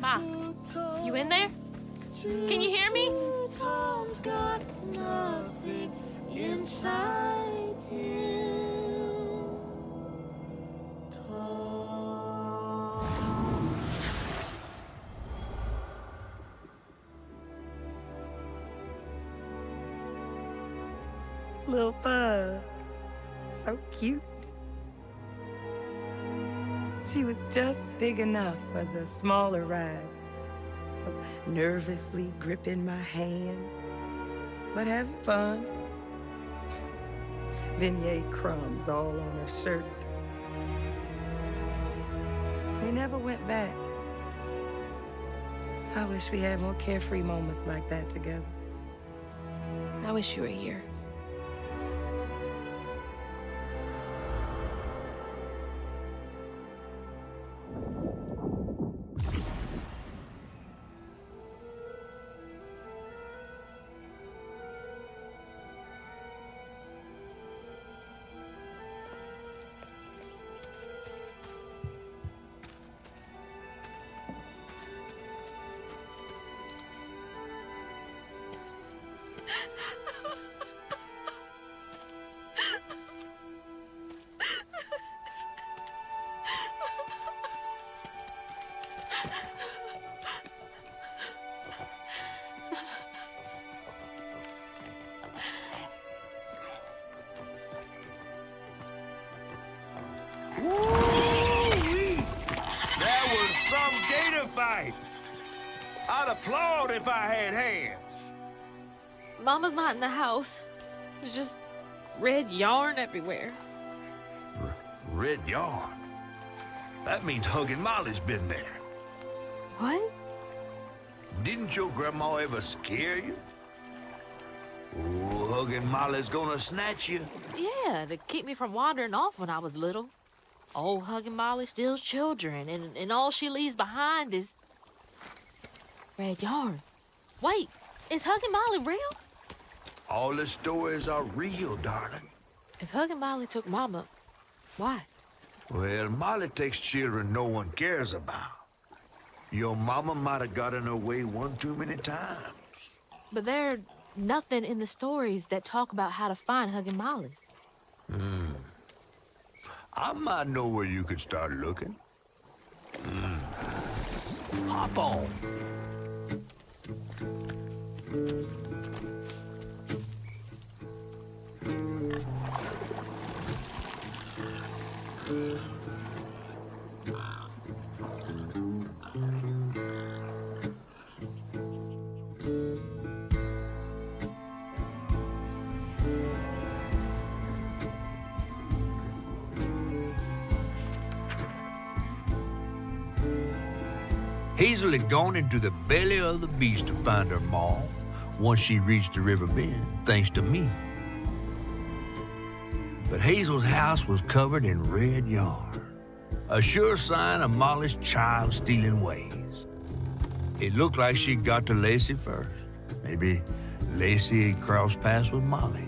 Ma, you in there? Can you hear me? Tom's got nothing inside him. Tom. Little bug. So cute. She was just big enough for the smaller rides, nervously gripping my hand, but having fun. Beignet crumbs all on her shirt. We never went back. I wish we had more carefree moments like that together. I wish you were here. Woo-wee! That was some gator fight. I'd applaud if I had hands. Mama's not in the house. There's just red yarn everywhere. Red yarn? That means Huggin' Molly's been there. What? Didn't your grandma ever scare you? Oh, Huggin' Molly's gonna snatch you. Yeah, to keep me from wandering off when I was little. Old Huggin' Molly steals children, and all she leaves behind is red yarn. Wait, is Huggin' Molly real? All the stories are real, darling. If Huggin' Molly took Mama, why? Well, Molly takes children no one cares about. Your mama might have got in her way one too many times. But there's nothing in the stories that talk about how to find Huggin' Molly. I might know where you could start looking. Hop on. Hazel had gone into the belly of the beast to find her maw once she reached the river bend, thanks to me. But Hazel's house was covered in red yarn, a sure sign of Molly's child-stealing ways. It looked like she'd got to Lacey first. Maybe Lacey had crossed paths with Molly.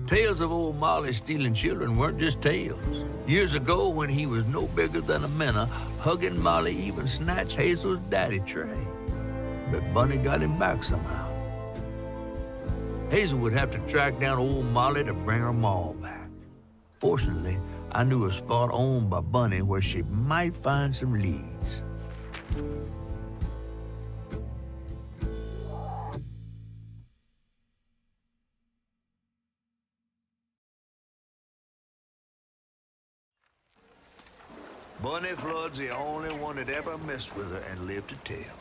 Tales of old Molly stealing children weren't just tales. Years ago, when he was no bigger than a minnow, Huggin' Molly even snatched Hazel's daddy, Trey. But Bunny got him back somehow. Hazel would have to track down old Molly to bring her maw back. Fortunately, I knew a spot owned by Bunny where she might find some leads. Bunny Flood's the only one that ever messed with her and lived to tell.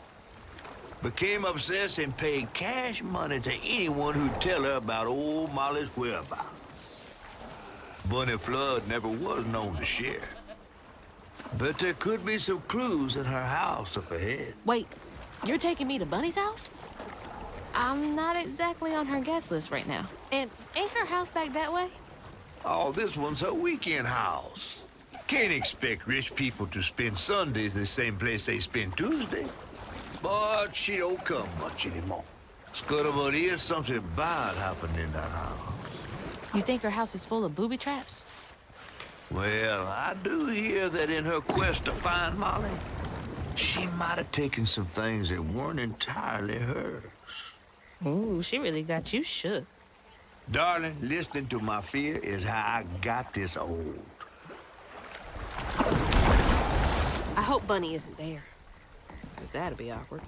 Became obsessed and paid cash money to anyone who'd tell her about old Molly's whereabouts. Bunny Flood never was known to share. But there could be some clues in her house up ahead. Wait, you're taking me to Bunny's house? I'm not exactly on her guest list right now. And ain't her house back that way? Oh, this one's her weekend house. Can't expect rich people to spend Sundays the same place they spend Tuesday. But she don't come much anymore. Scuttlebutt is something bad happened in that house. You think her house is full of booby traps? Well, I do hear that in her quest to find Molly, she might have taken some things that weren't entirely hers. Ooh, she really got you shook. Darling, listening to my fear is how I got this old. I hope Bunny isn't there. 'Cause that'd be awkward.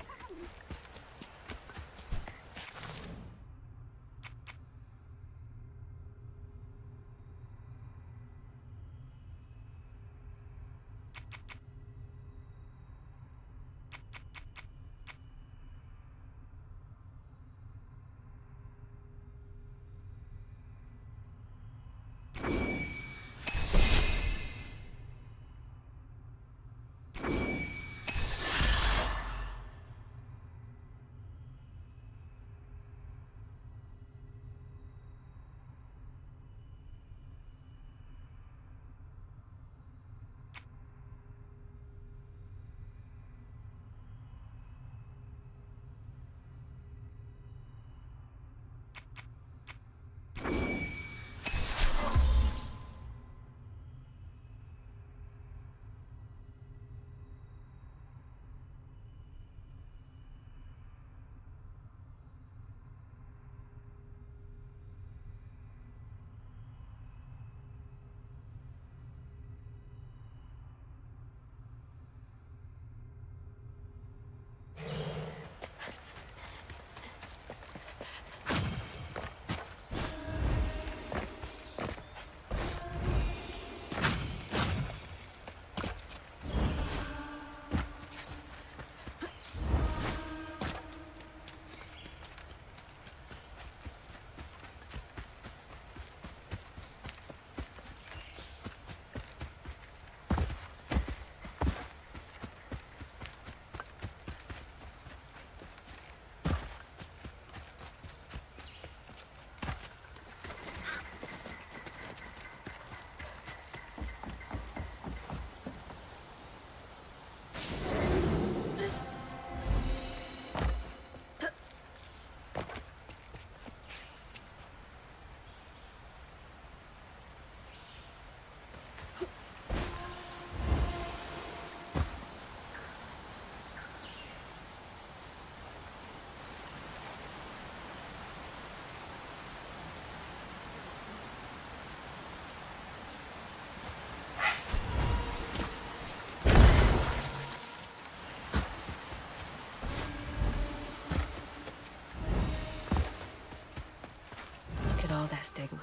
Look at all that stigma.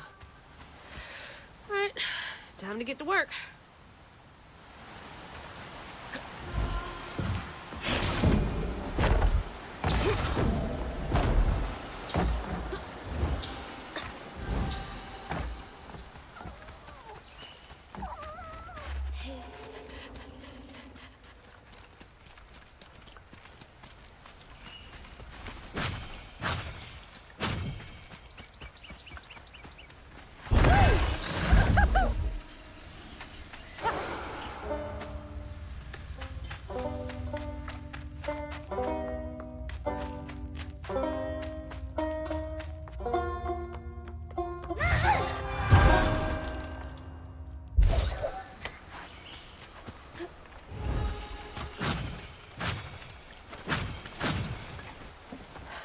All right, time to get to work.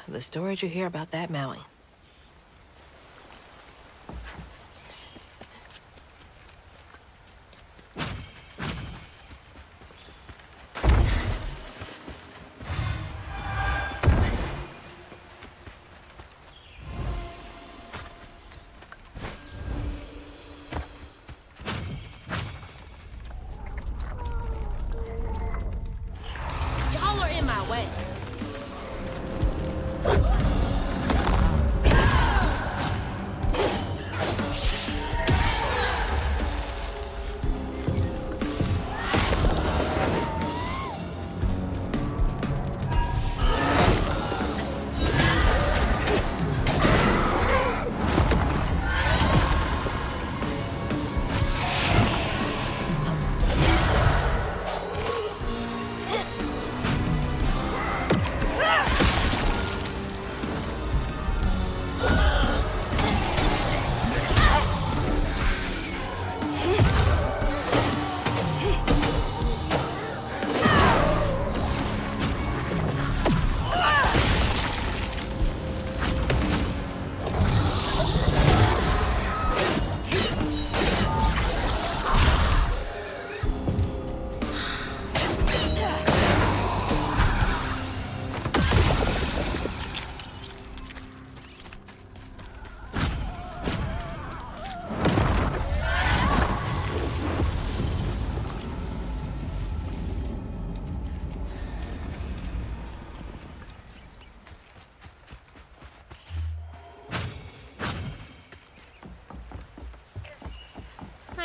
The stories you hear about that mountain. Y'all are in my way.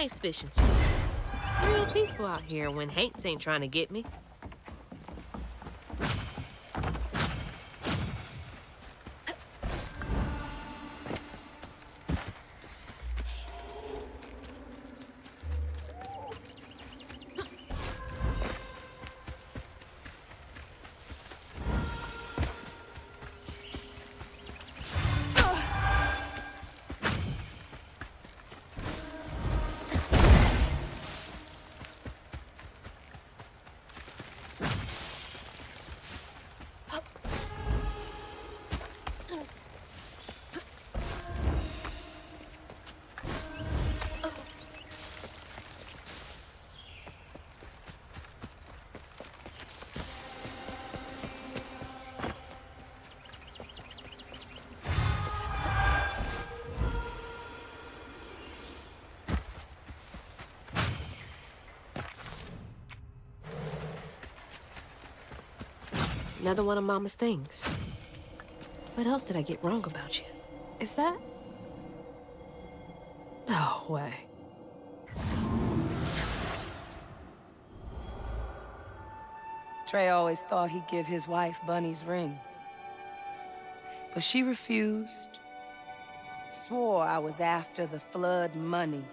nice fishing spot. Real peaceful out here when Hanks ain't trying to get me. Another one of Mama's things. What else did I get wrong about you? Is that? No way. Trey always thought he'd give his wife Bunny's ring. But she refused. Swore I was after the flood money.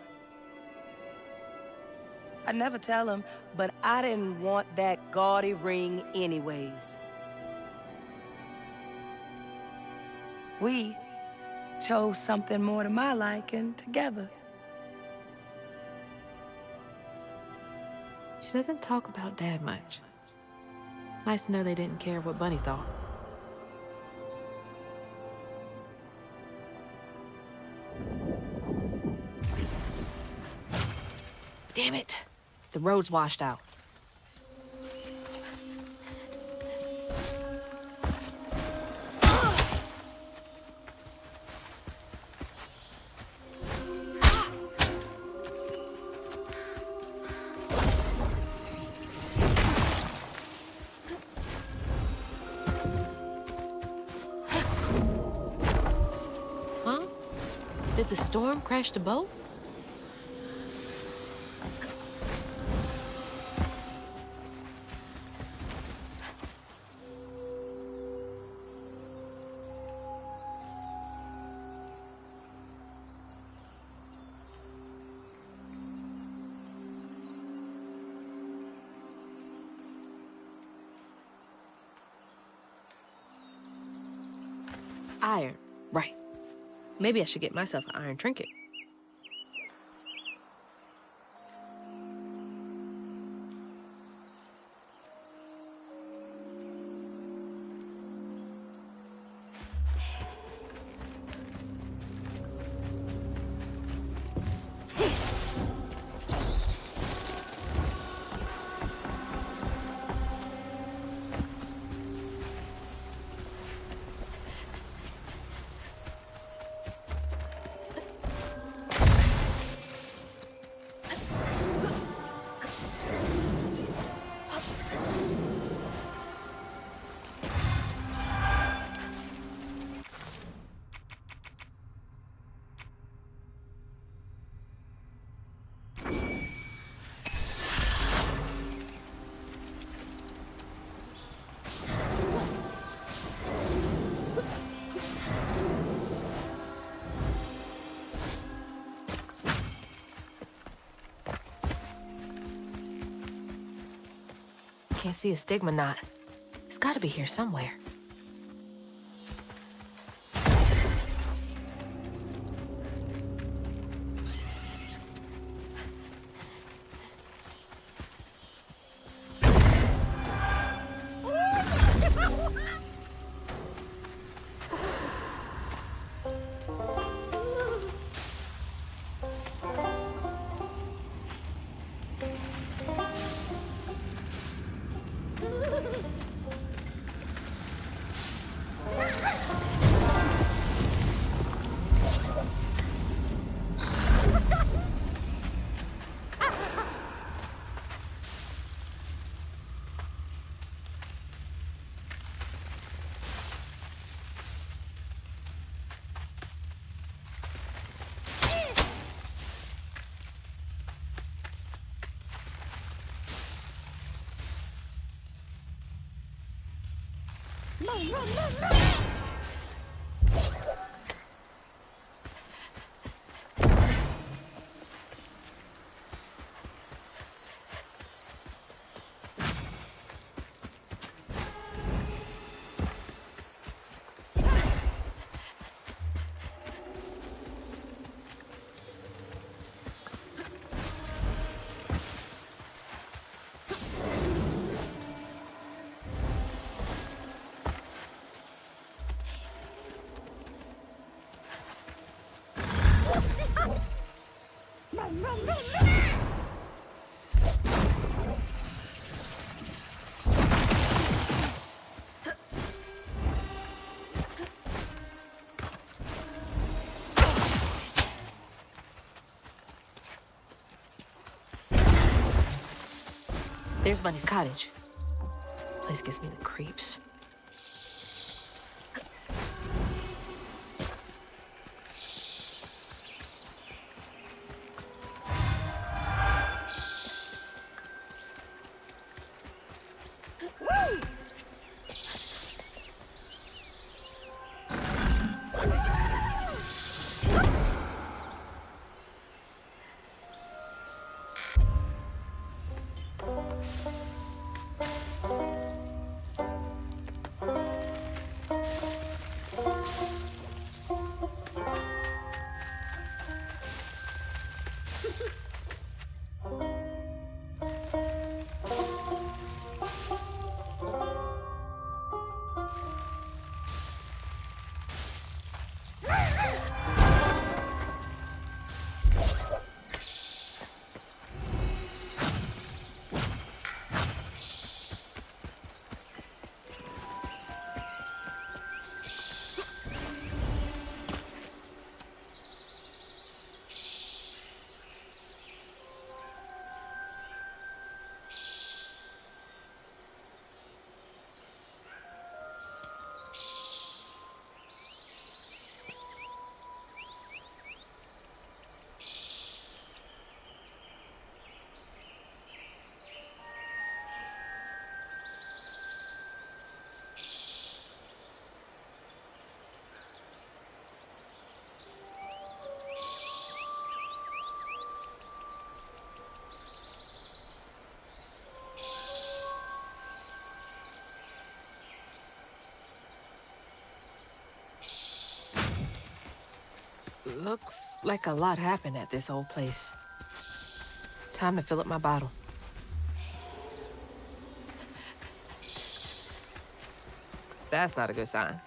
I'd never tell him, but I didn't want that gaudy ring anyways. We chose something more to my liking together. She doesn't talk about Dad much. Nice to know they didn't care what Bunny thought. Damn it! The road's washed out. Huh? Did the storm crash the boat? Iron, right. Maybe I should get myself an iron trinket. Can't see a stigma knot. It's gotta be here somewhere. There's Bunny's cottage. Place gives me the creeps. Looks like a lot happened at this old place. Time to fill up my bottle. That's not a good sign.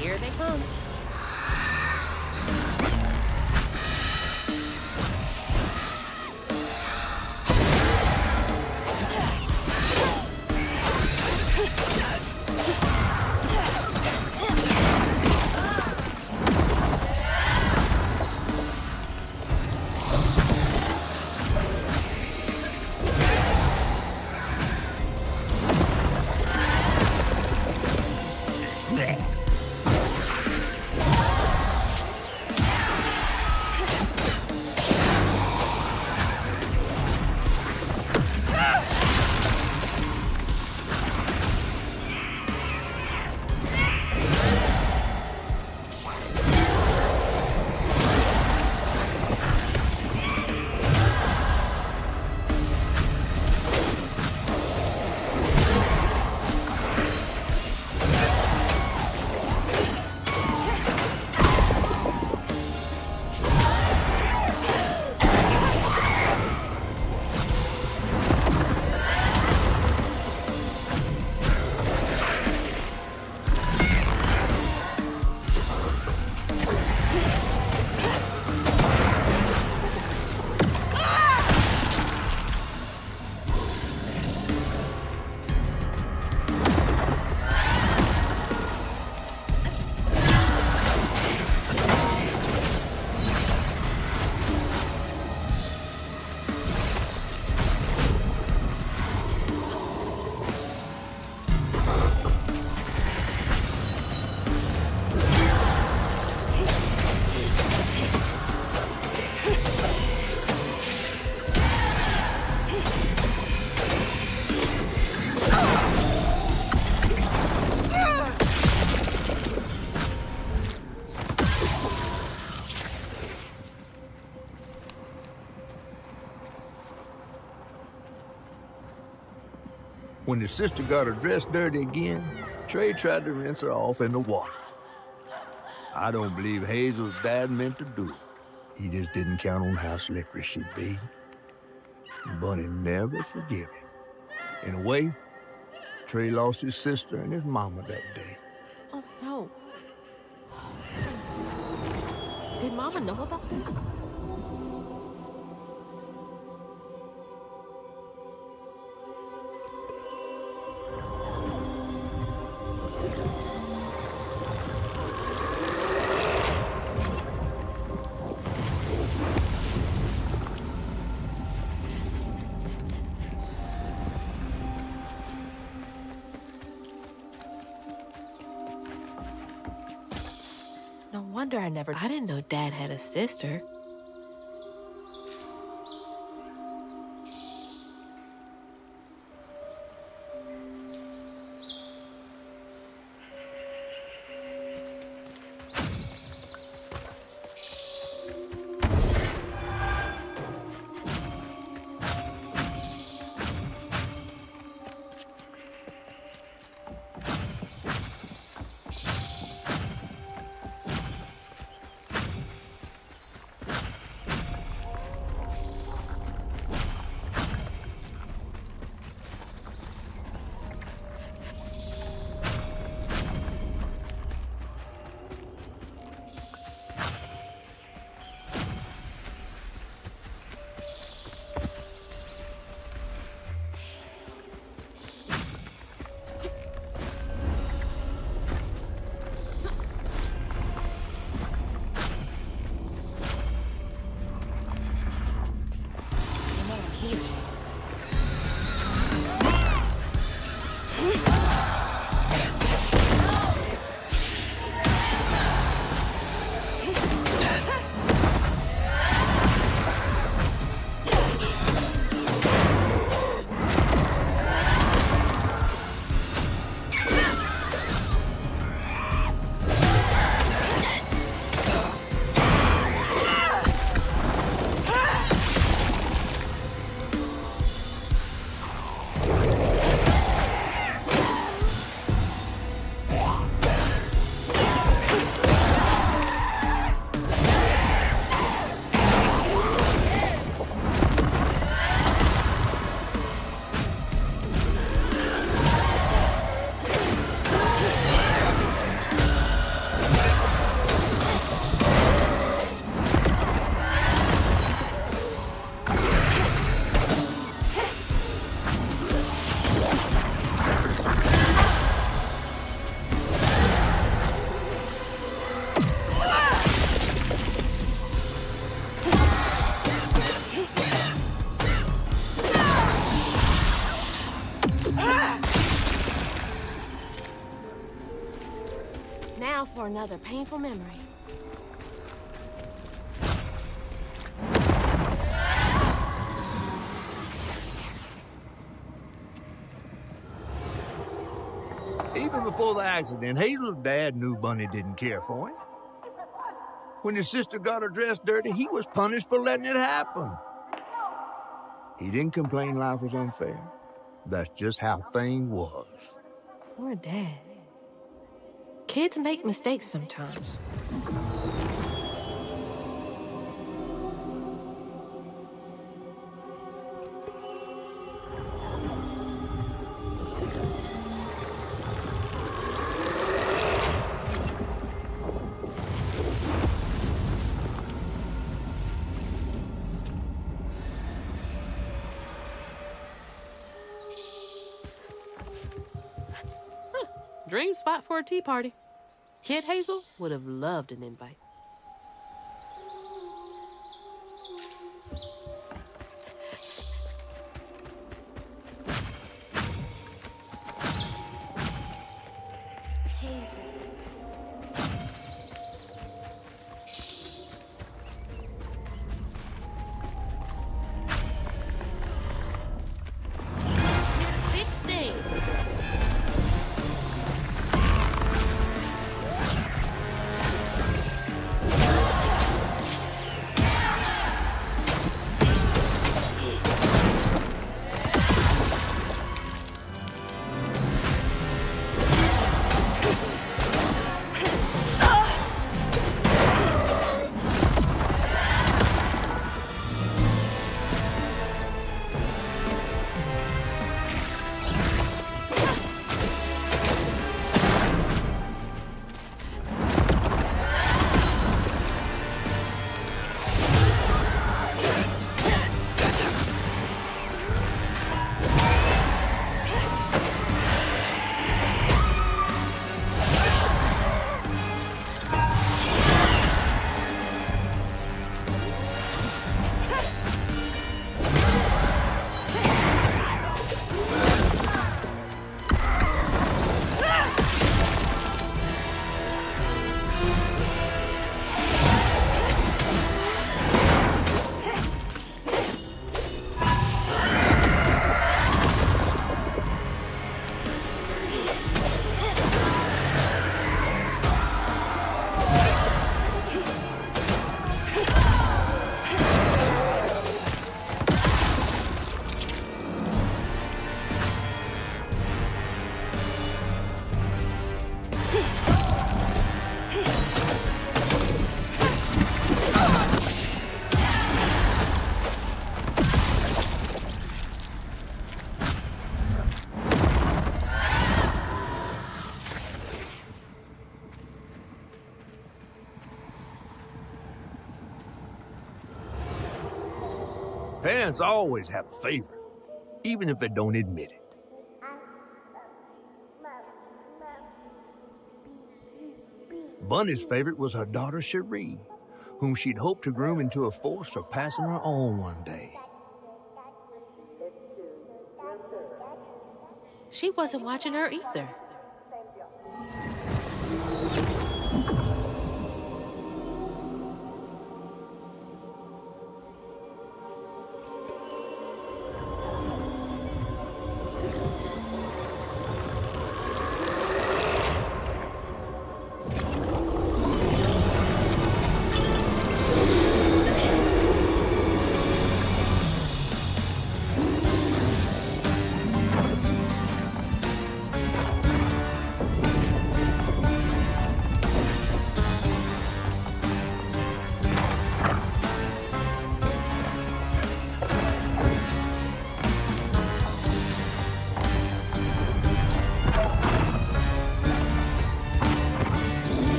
Here they come. When his sister got her dress dirty again, Trey tried to rinse her off in the water. I don't believe Hazel's dad meant to do it. He just didn't count on how slippery she'd be. Bunny never forgave him. In a way, Trey lost his sister and his mama that day. Oh, no. Did Mama know about this? No wonder I didn't know Dad had a sister. Now for another painful memory. Even before the accident, Hazel's dad knew Bunny didn't care for him. When his sister got her dress dirty, he was punished for letting it happen. He didn't complain life was unfair. That's just how things was. Poor Dad. Kids make mistakes sometimes. Dream spot for a tea party. Kid Hazel would have loved an invite. Hazel. Big sting. Parents always have a favorite, even if they don't admit it. Bunny's favorite was her daughter Cherie, whom she'd hoped to groom into a force surpassing her own one day. She wasn't watching her either.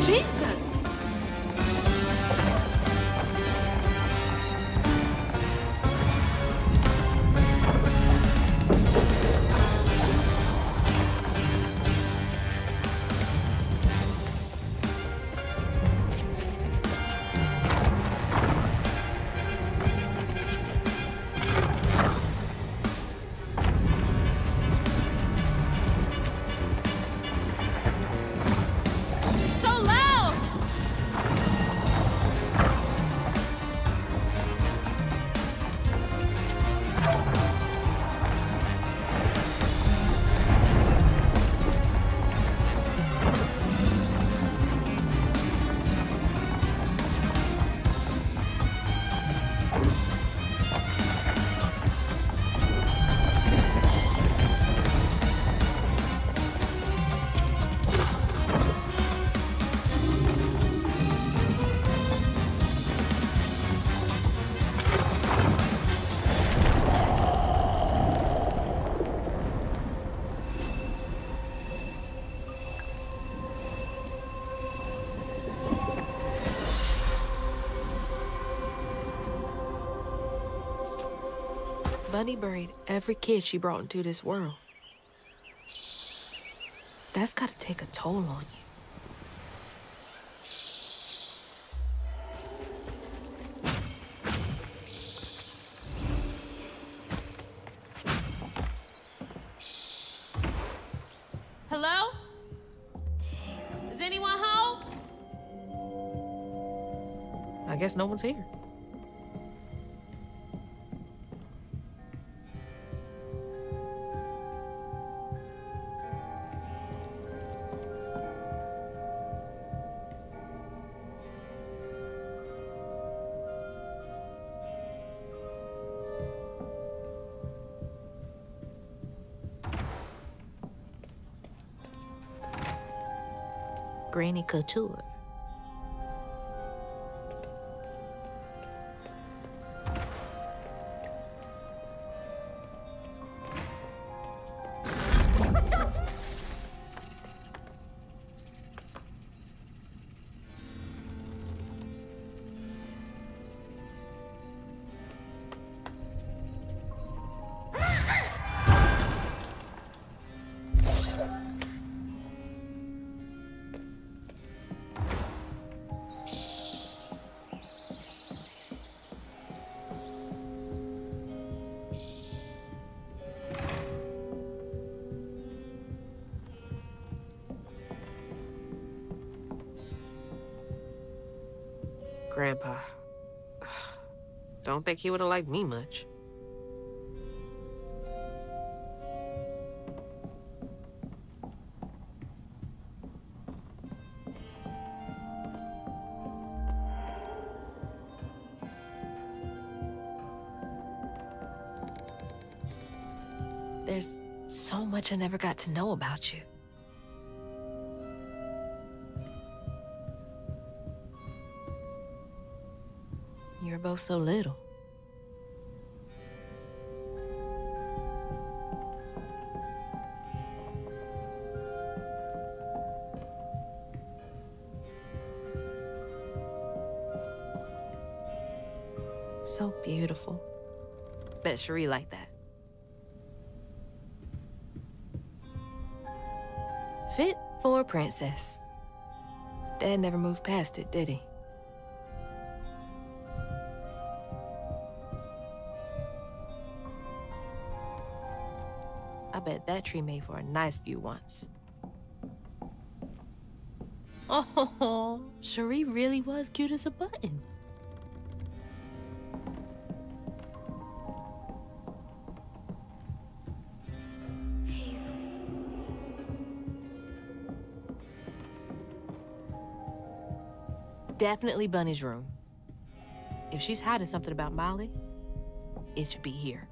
Jesus! So loud! Bunny buried every kid she brought into this world. That's gotta take a toll on you. Hello? Is anyone home? I guess no one's here. Granny Couture. Grandpa. Don't think he would have liked me much. There's so much I never got to know about you. You were both so little. So beautiful. Bet Cherie liked that. Fit for a princess. Dad never moved past it, did he? I bet that tree made for a nice view once. Oh, Cherie really was cute as a button. Definitely Bunny's room. If she's hiding something about Molly, it should be here.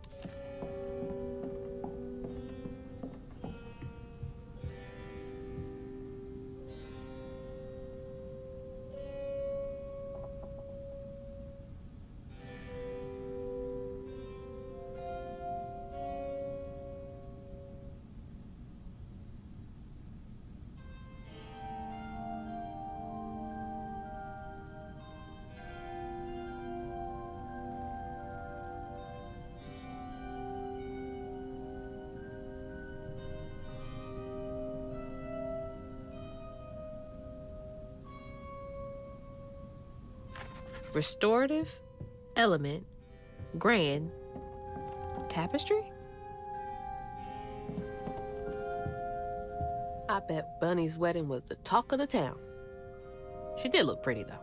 Restorative, element, grand, tapestry? I bet Bunny's wedding was the talk of the town. She did look pretty, though.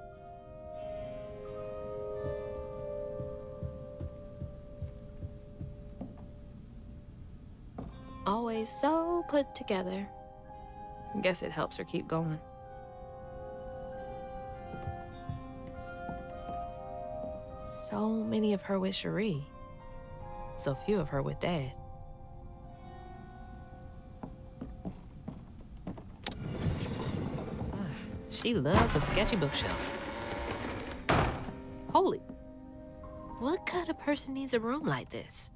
Always so put together. Guess it helps her keep going. So many of her with Cherie. So few of her with Dad. She loves a sketchy bookshelf. Holy. What kind of person needs a room like this?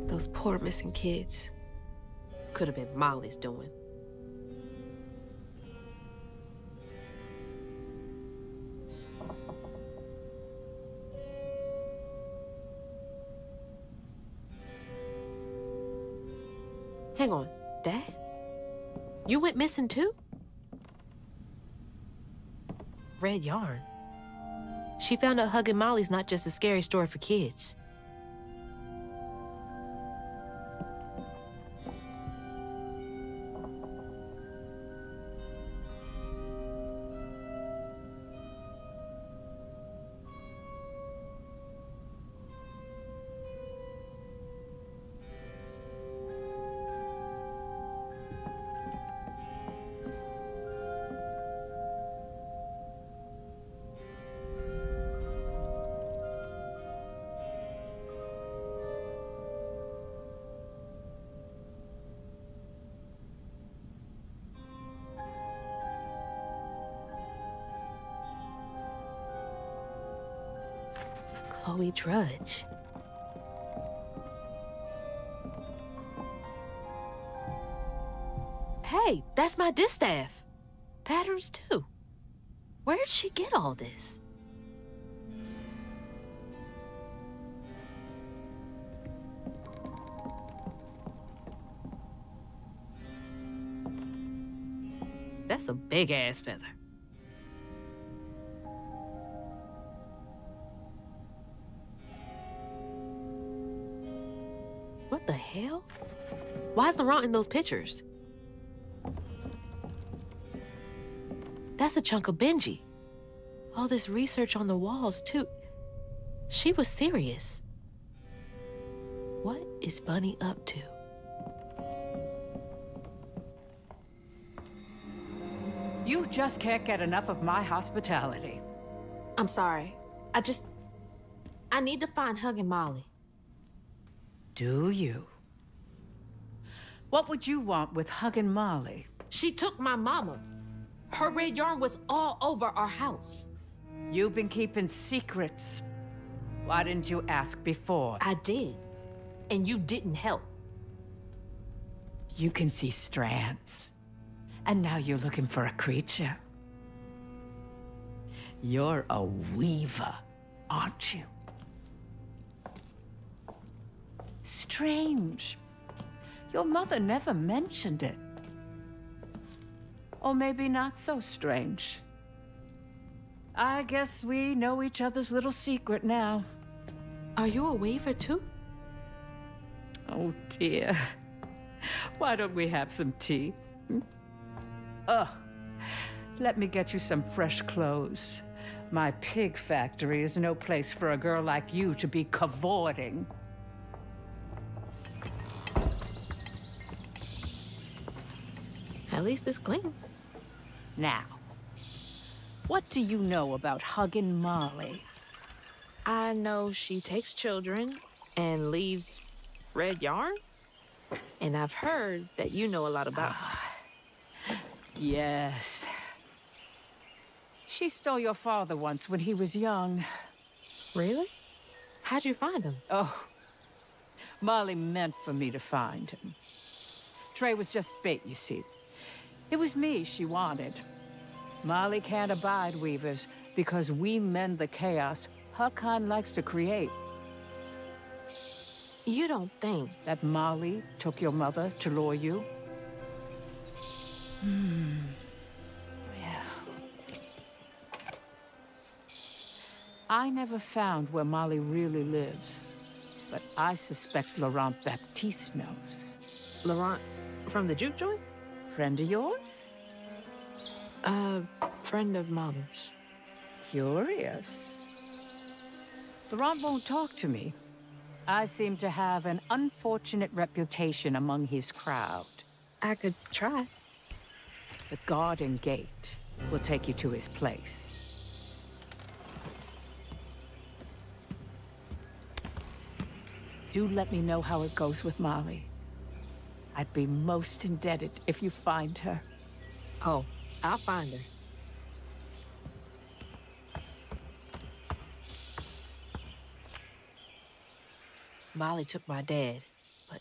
Those poor missing kids. Could have been Molly's doing. Hang on, Dad? You went missing too? Red yarn. She found out hugging Molly's not just a scary story for kids. Chloe Drudge. Hey, that's my distaff. Patterns too. Where'd she get all this? That's a big-ass feather. What the hell? Why's Laurent in those pictures? That's a chunk of Benji. All this research on the walls, too. She was serious. What is Bunny up to? You just can't get enough of my hospitality. I'm sorry. I need to find Huggin' Molly. Do you? What would you want with Huggin' Molly? She took my mama. Her red yarn was all over our house. You've been keeping secrets. Why didn't you ask before? I did. And you didn't help. You can see strands. And now you're looking for a creature. You're a weaver, aren't you? Strange. Your mother never mentioned it. Or maybe not so strange. I guess we know each other's little secret now. Are you a weaver too? Oh, dear. Why don't we have some tea? Let me get you some fresh clothes. My pig factory is no place for a girl like you to be cavorting. At least it's clean. Now, what do you know about hugging Molly? I know she takes children and leaves red yarn. And I've heard that you know a lot about her. Yes. She stole your father once when he was young. Really? How'd you find him? Oh, Molly meant for me to find him. Trey was just bait, you see. It was me she wanted. Molly can't abide weavers because we mend the chaos her kind likes to create. You don't think That Molly took your mother to lure you? Yeah. I never found where Molly really lives, but I suspect Laurent Baptiste knows. Laurent from the juke joint? Friend of yours? a friend of Mama's? Curious. Laurent won't talk to me. I seem to have an unfortunate reputation among his crowd. I could try. The garden gate will take you to his place. Do let me know how it goes with Molly. I'd be most indebted if you find her. Oh, I'll find her. Molly took my dad, but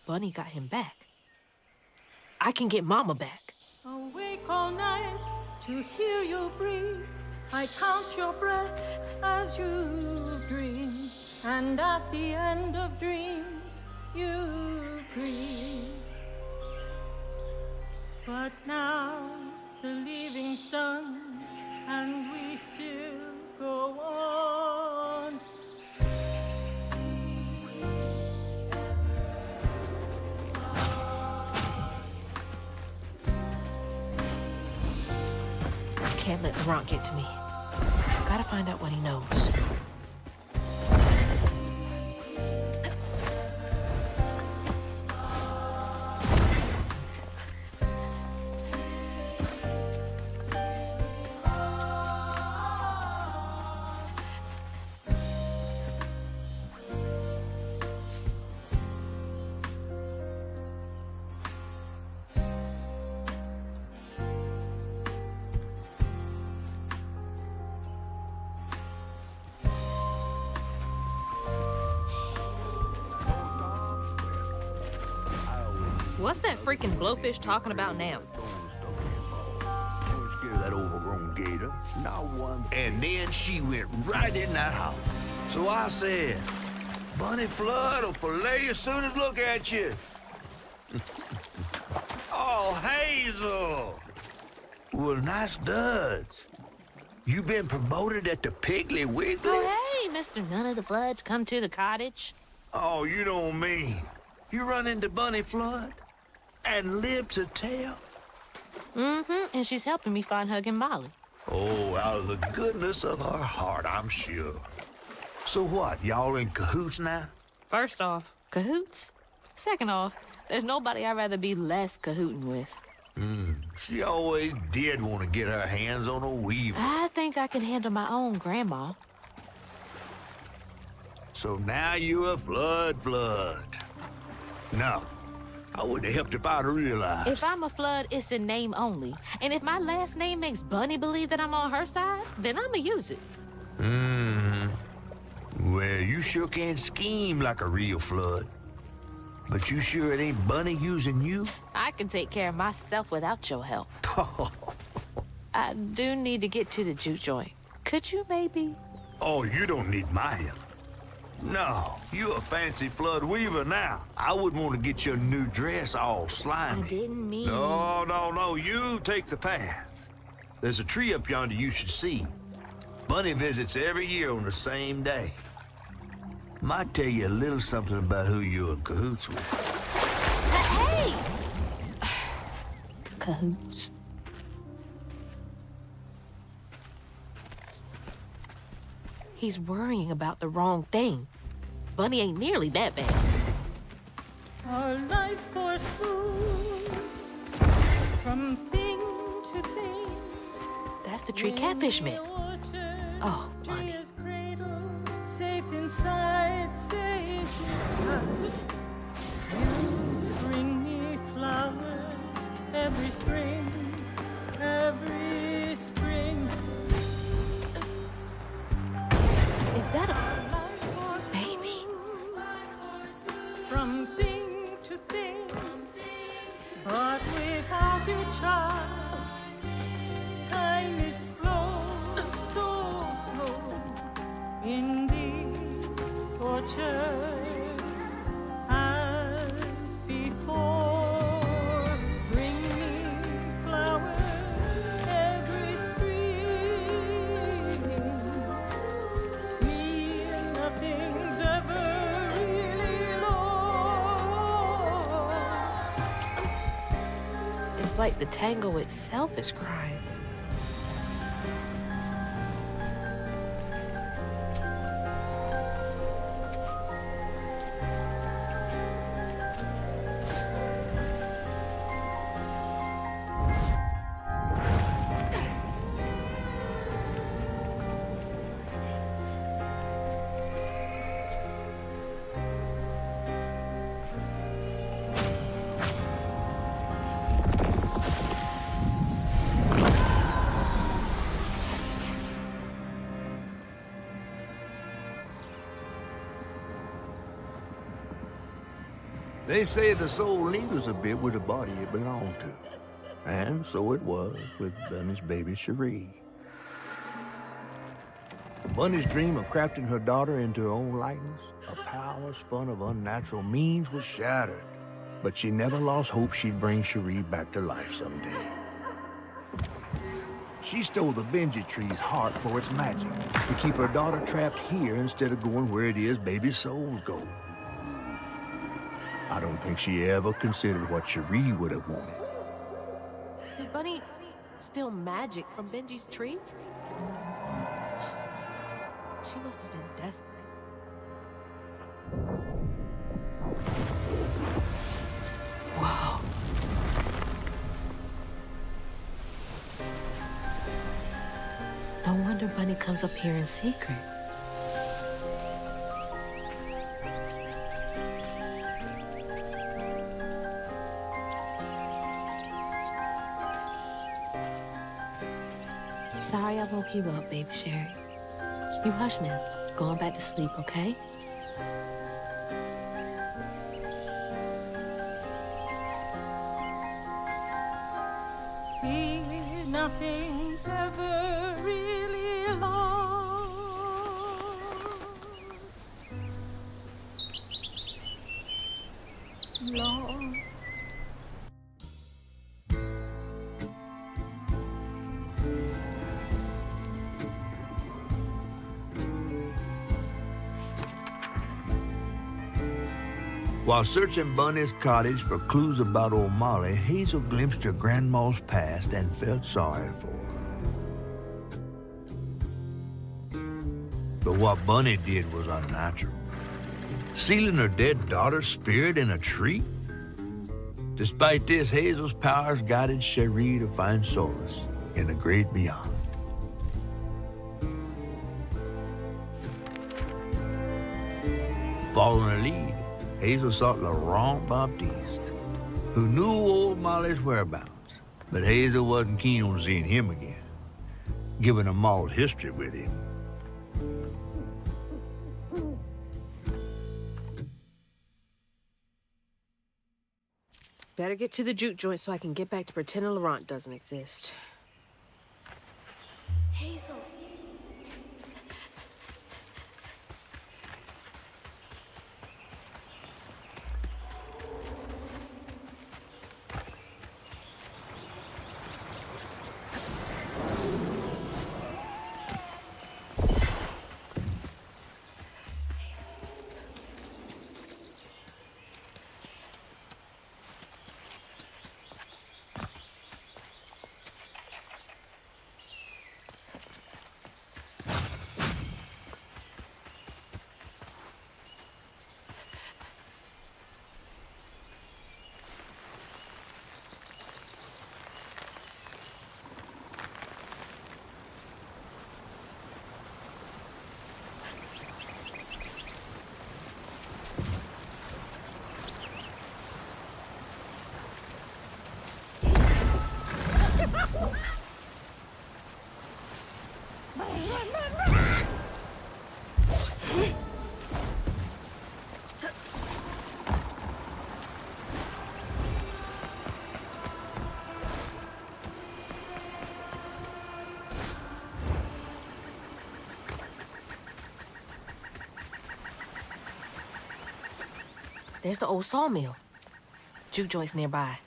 Bunny got him back. I can get Mama back. Awake all night to hear you breathe. I count your breaths as you dream. And at the end of dreams, you breathe. But now the leaving's done, and we still go on. I can't let Laurent get to me. Gotta find out what he knows. What's that freaking blowfish talking about now? Scare that overgrown gator. Not one. And then she went right in that house. So I said, Bunny Flood will fillet you as soon as look at you. Oh, Hazel. Well, nice duds. You been promoted at the Piggly Wiggly? Oh, hey, Mr. None of the Floods, come to the cottage. Oh, you don't mean. You run into Bunny Flood and live to tell? Mm-hmm, and she's helping me find Huggin' Molly. Oh, out of the goodness of her heart, I'm sure. So what, y'all in cahoots now? First off, cahoots. Second off, there's nobody I'd rather be less cahooting with. She always did want to get her hands on a weaver. I think I can handle my own grandma. So now you're a Flood. No, I wouldn't have helped if I'd realized. If I'm a Flood, it's in name only. And if my last name makes Bunny believe that I'm on her side, then I'ma use it. Well, you sure can scheme like a real Flood. But you sure it ain't Bunny using you? I can take care of myself without your help. I do need to get to the juke joint. Could you maybe? Oh, you don't need my help. No, you a fancy flood weaver now. I wouldn't want to get your new dress all slimy. I didn't mean... No, you take the path. There's a tree up yonder you should see. Bunny visits every year on the same day. Might tell you a little something about who you're in cahoots with. Hey! Cahoots. He's worrying about the wrong thing. Bunny ain't nearly that bad. Our life force moves from thing to thing. That's the tree catfish meant. Oh, Bunny. Safe inside, safe inside. You bring me flowers every spring, every spring. Is that a baby? From thing to thing, but without you, child, time is slow, so slow. In the orchard, as before, bring me flowers every spring. See, nothing's ever really lost. It's like the tango itself is crying. They say the soul lingers a bit with the body it belonged to. And so it was with Bunny's baby Cherie. Bunny's dream of crafting her daughter into her own likeness, a power spun of unnatural means, was shattered. But she never lost hope she'd bring Cherie back to life someday. She stole the Benji tree's heart for its magic, to keep her daughter trapped here instead of going where it is baby souls go. I don't think she ever considered what Cherie would have wanted. Did Bunny steal magic from Benji's tree? She must have been desperate. Wow. No wonder Bunny comes up here in secret. Sorry I woke you up, baby Sherry. You hush now. Going back to sleep, okay? See, nothing's ever really lost. Lost. While searching Bunny's cottage for clues about old Molly, Hazel glimpsed her grandma's past and felt sorry for her. But what Bunny did was unnatural. Sealing her dead daughter's spirit in a tree? Despite this, Hazel's powers guided Cherie to find solace in the great beyond. Following her lead, Hazel sought Laurent Baptiste, who knew old Molly's whereabouts, but Hazel wasn't keen on seeing him again, given a mauled history with him. Better get to the juke joint so I can get back to pretending Laurent doesn't exist. Hazel. There's the old sawmill. Juke joint's nearby.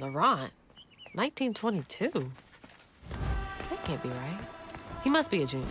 Laurent? 1922? That can't be right. He must be a junior.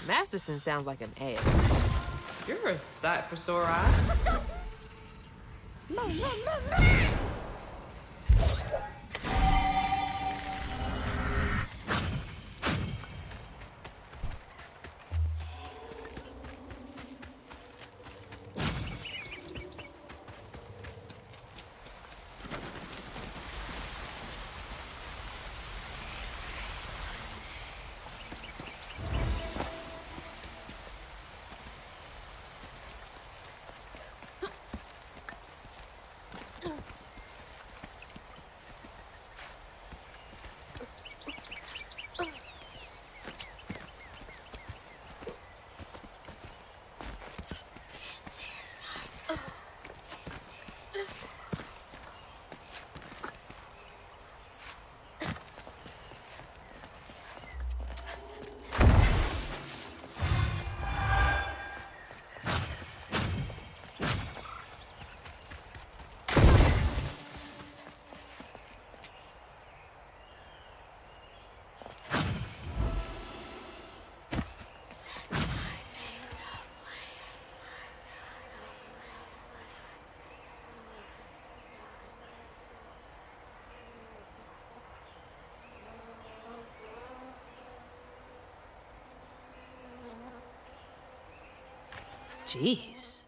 Masterson sounds like an ass. You're a sight for sore eyes. Jeez.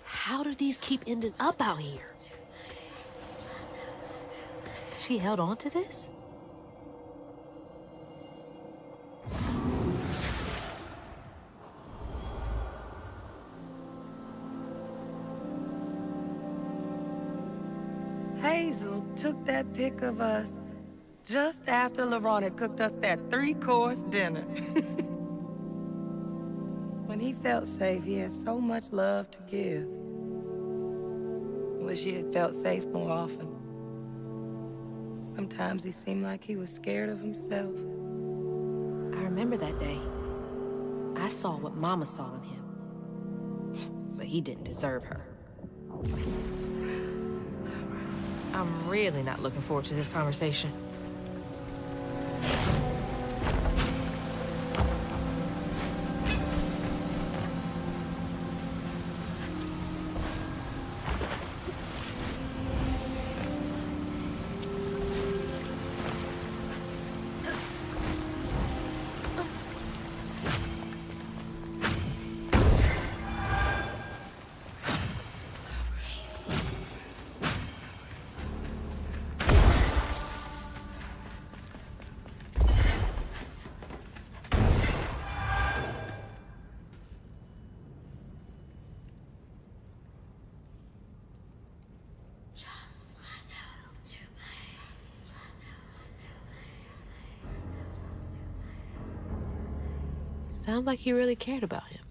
How do these keep ending up out here? She held on to this? Hazel took that pic of us just after LaRon had cooked us that 3-course dinner. When he felt safe, he had so much love to give. I wish he had felt safe more often. Sometimes he seemed like he was scared of himself. I remember that day. I saw what Mama saw in him. But he didn't deserve her. I'm really not looking forward to this conversation. Sounds like he really cared about him.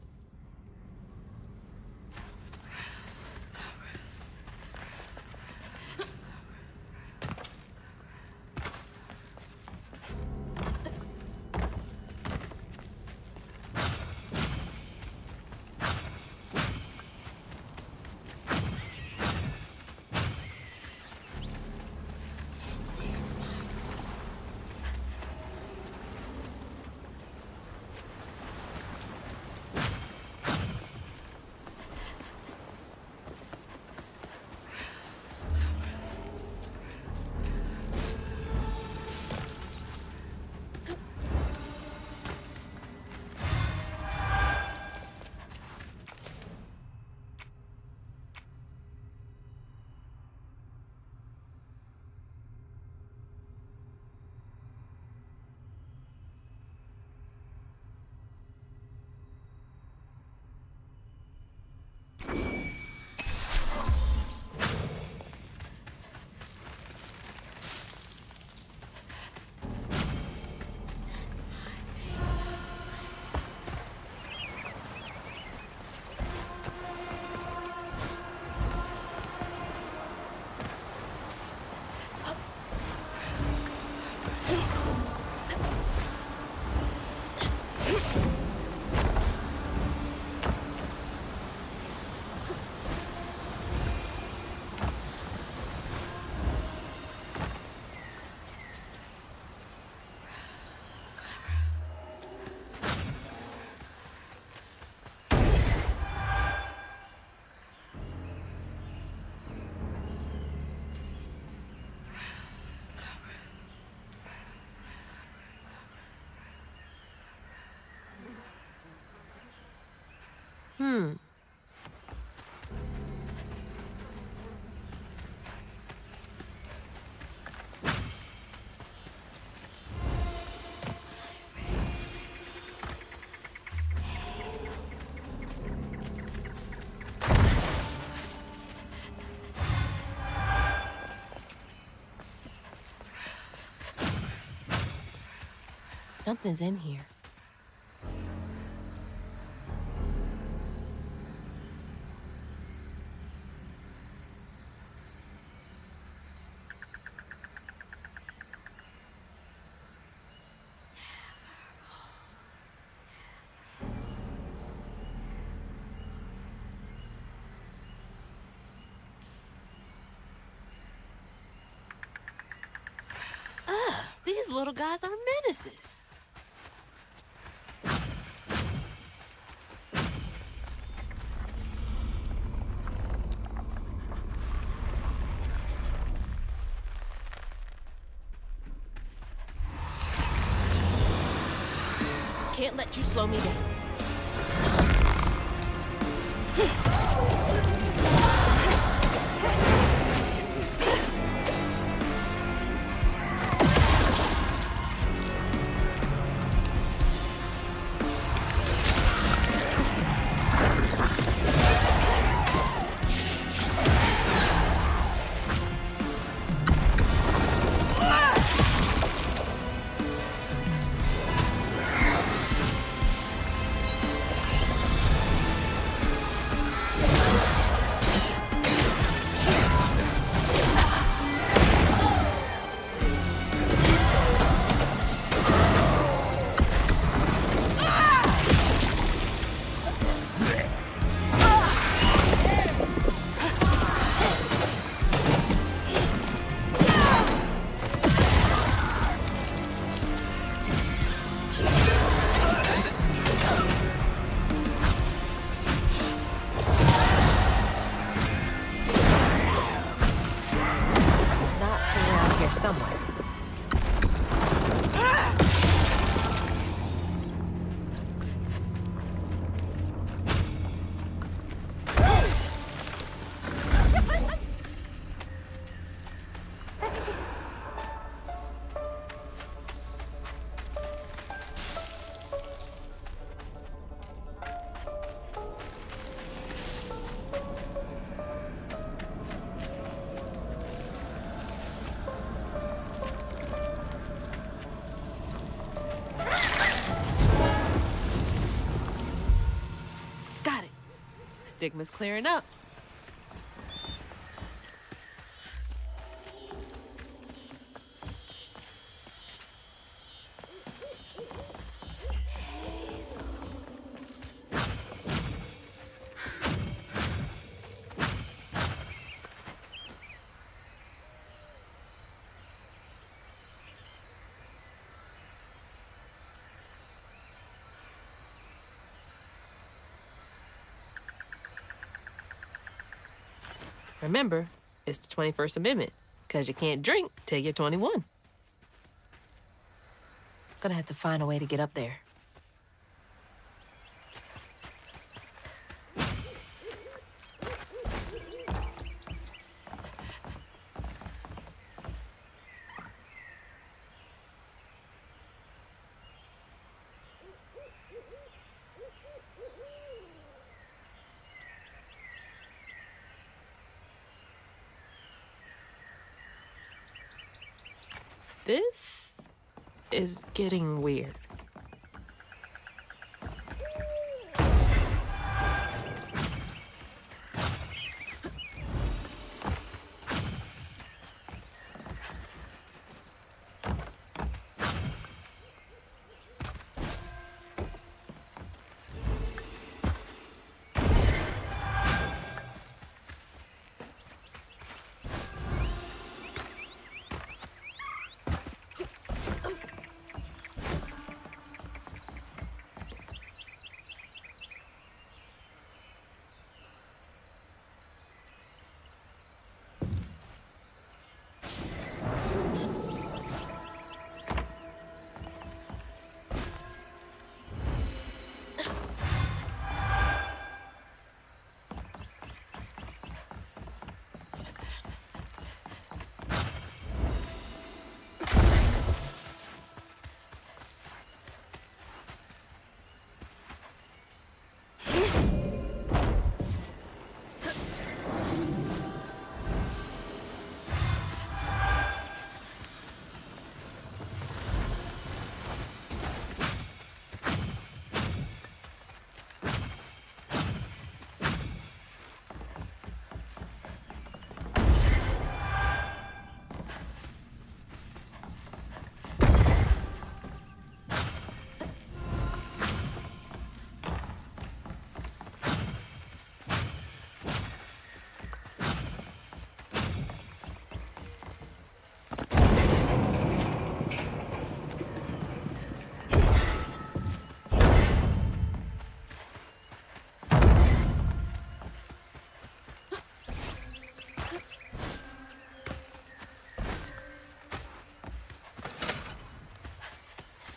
Something's in here. These little guys are menaces. Can't let you slow me down. Somewhere. Stigma's clearing up. Remember, it's the 21st Amendment, because you can't drink till you're 21. Gonna have to find a way to get up there. This is getting weird.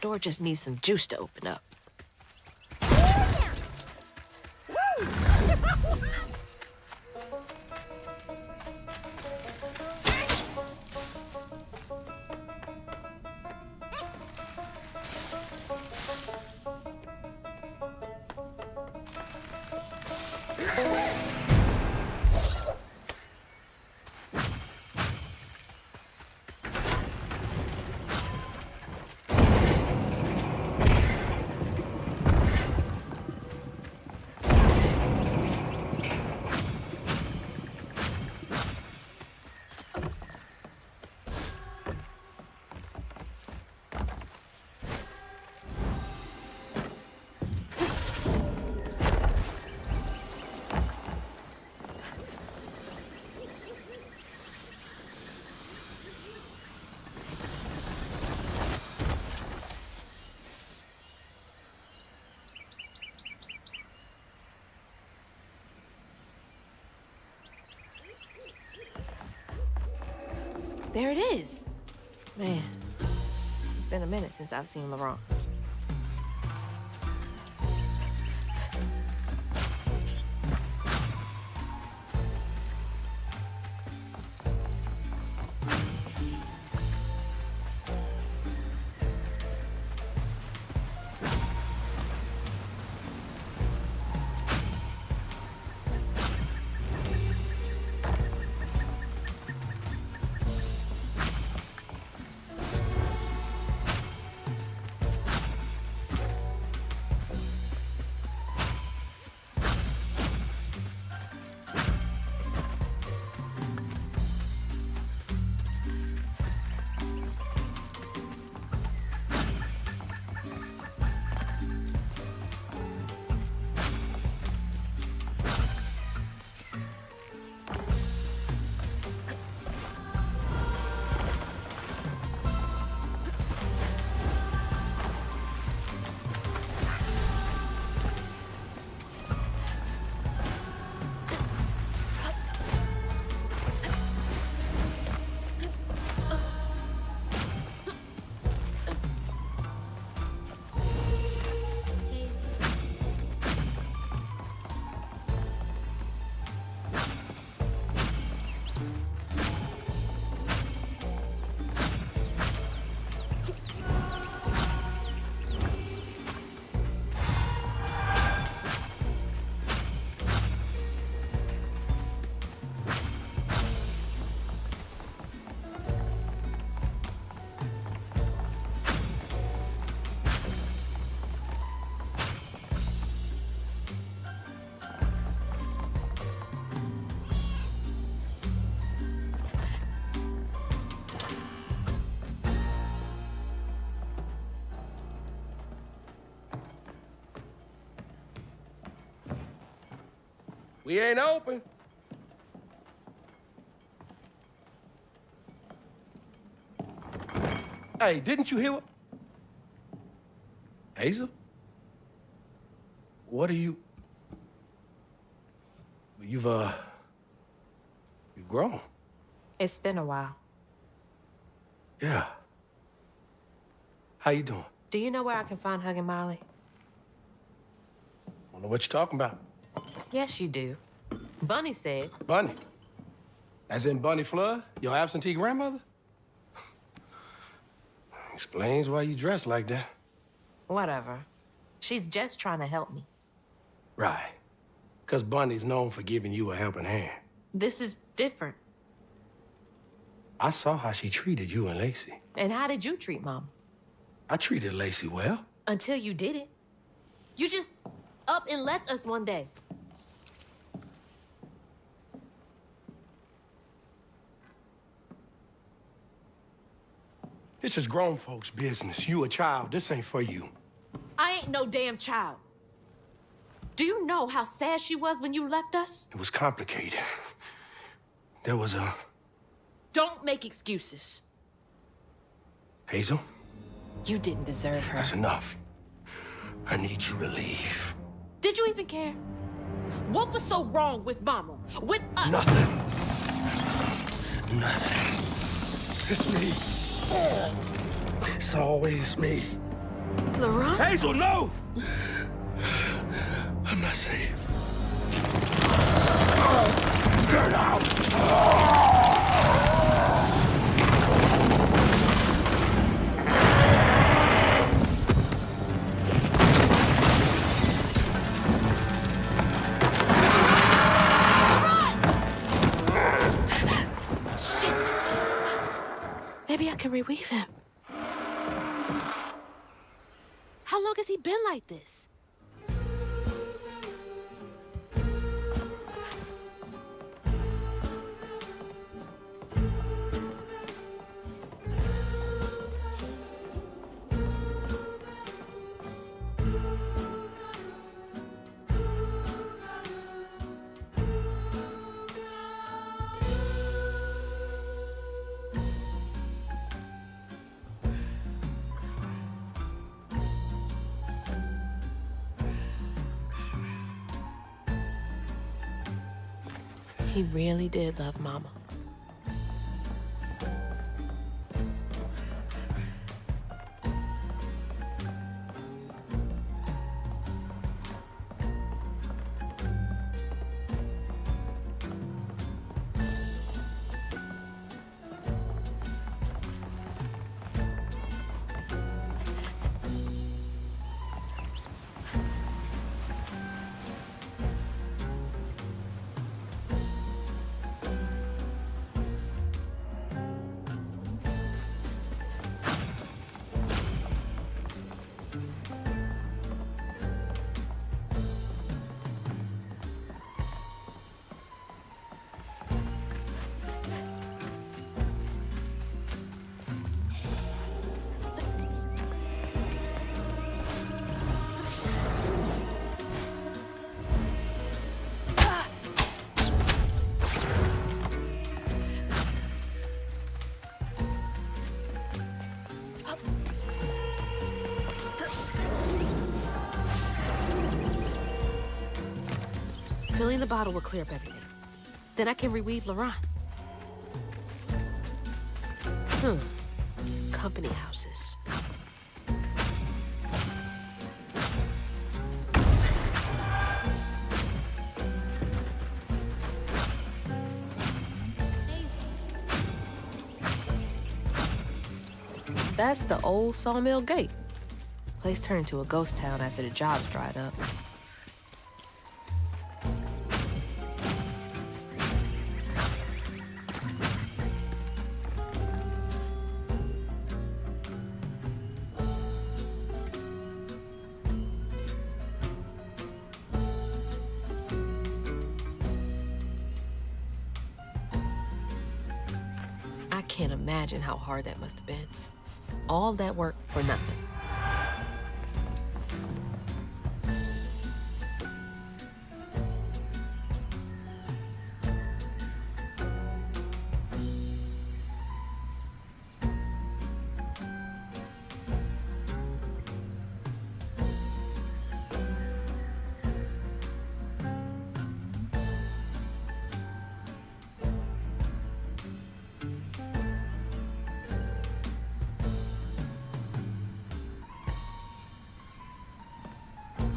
store just needs some juice to open up. There it is. Man, it's been a minute since I've seen Laurent. We ain't open. Hey, didn't you hear what? Hazel? What are you? You've grown. It's been a while. Yeah. How you doing? Do you know where I can find Huggin' Molly? Don't know what you're talking about. Yes, you do. Bunny said. Bunny? As in Bunny Flood, your absentee grandmother? Explains why you dress like that. Whatever. She's just trying to help me. Right. 'Cause Bunny's known for giving you a helping hand. This is different. I saw how she treated you and Lacey. And how did you treat Mom? I treated Lacey well. Until you didn't. You just up and left us one day. This is grown folks' business. You a child. This ain't for you. I ain't no damn child. Do you know how sad she was when you left us? It was complicated. There was a... Don't make excuses. Hazel? You didn't deserve her. That's enough. I need you to leave. Did you even care? What was so wrong with Mama? With us? Nothing. Nothing. It's me. It's always me. Laurent? Hazel, no! I'm not safe. Get out! Shit! Maybe I can reweave him. How long has he been like this? He really did love Mama. Filling the bottle will clear up everything. Then I can reweave Laurent. Company houses. That's the old Sawmill Gate. Place turned into a ghost town after the jobs dried up. I can't imagine how hard that must have been. All that work for nothing.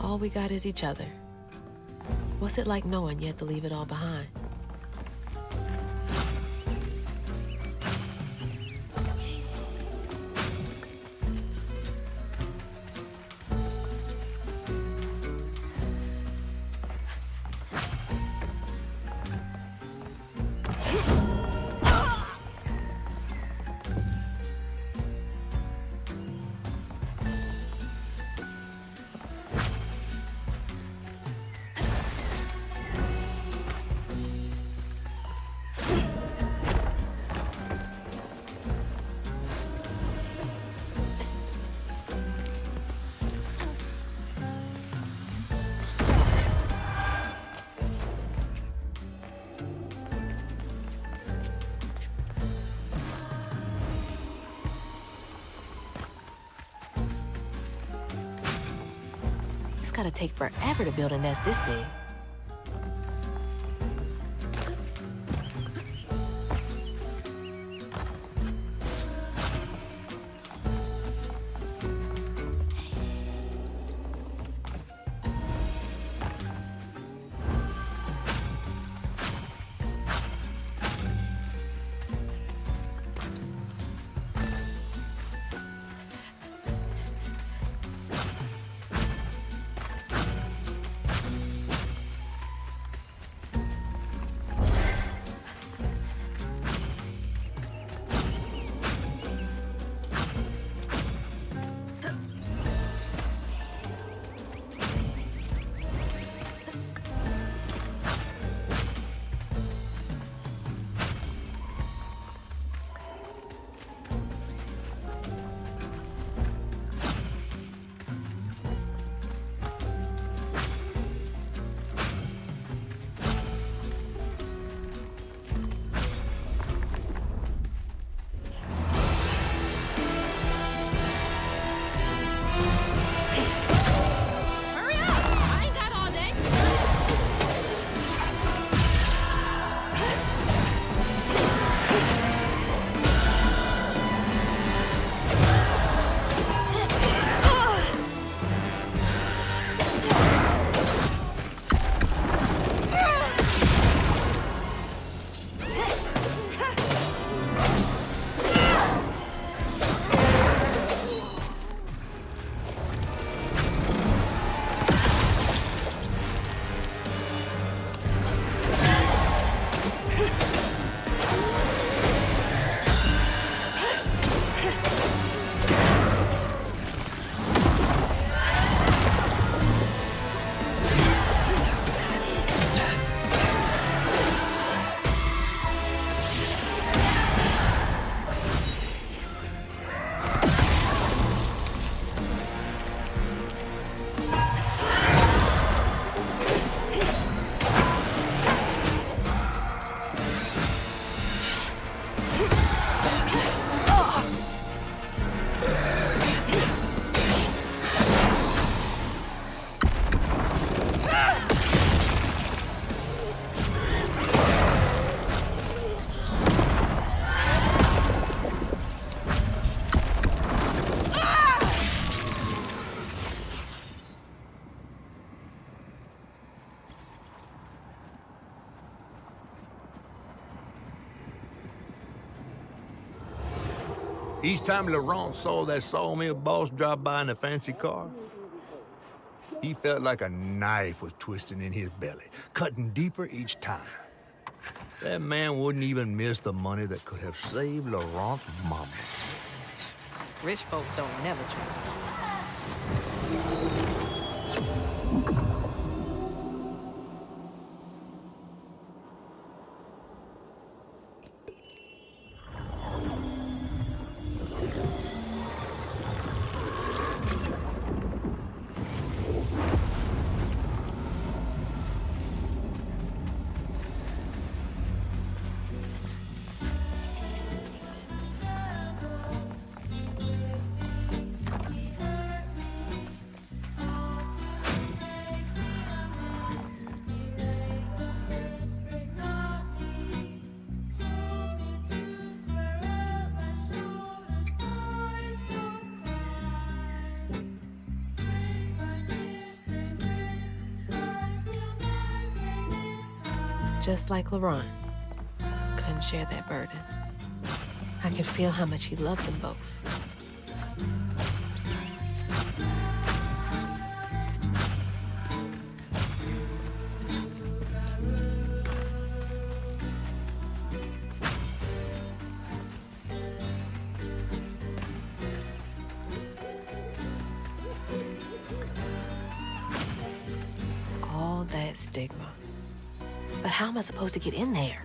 All we got is each other. What's it like knowing you have to leave it all behind? It's gotta take forever to build a nest this big. Each time Laurent saw that sawmill boss drop by in a fancy car, he felt like a knife was twisting in his belly, cutting deeper each time. That man wouldn't even miss the money that could have saved Laurent's mama. Rich folks don't never change. Just like Laurent, couldn't share that burden. I could feel how much he loved them both. All that stigma. But how am I supposed to get in there?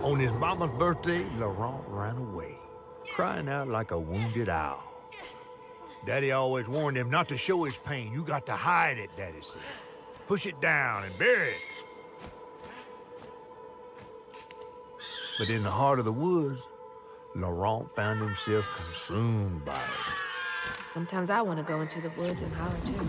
On his mama's birthday, Laurent ran away, crying out like a wounded owl. Daddy always warned him not to show his pain. You got to hide it, Daddy said. Push it down and bury it. But in the heart of the woods, Laurent found himself consumed by it. Sometimes I want to go into the woods and holler too.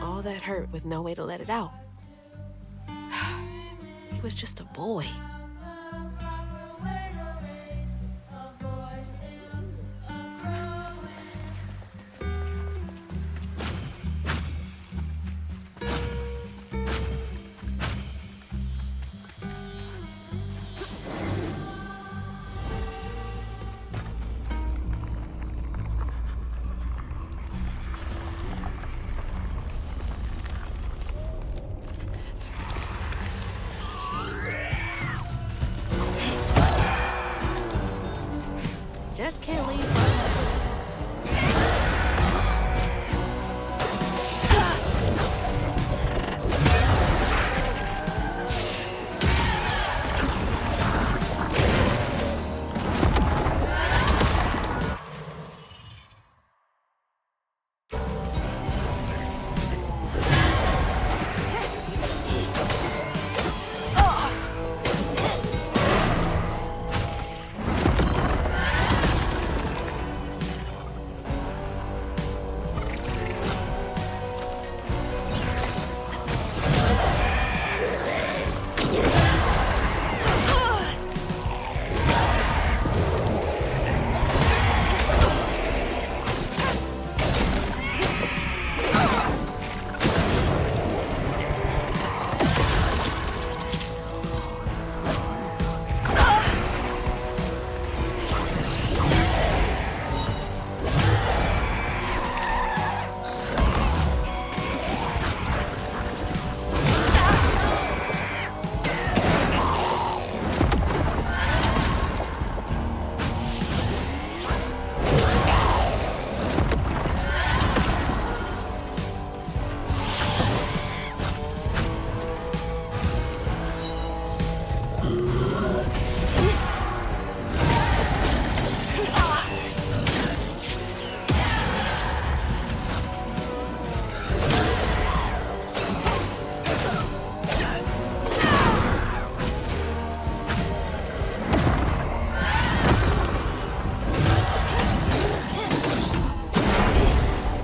All that hurt with no way to let it out. He was just a boy. Just can't leave her.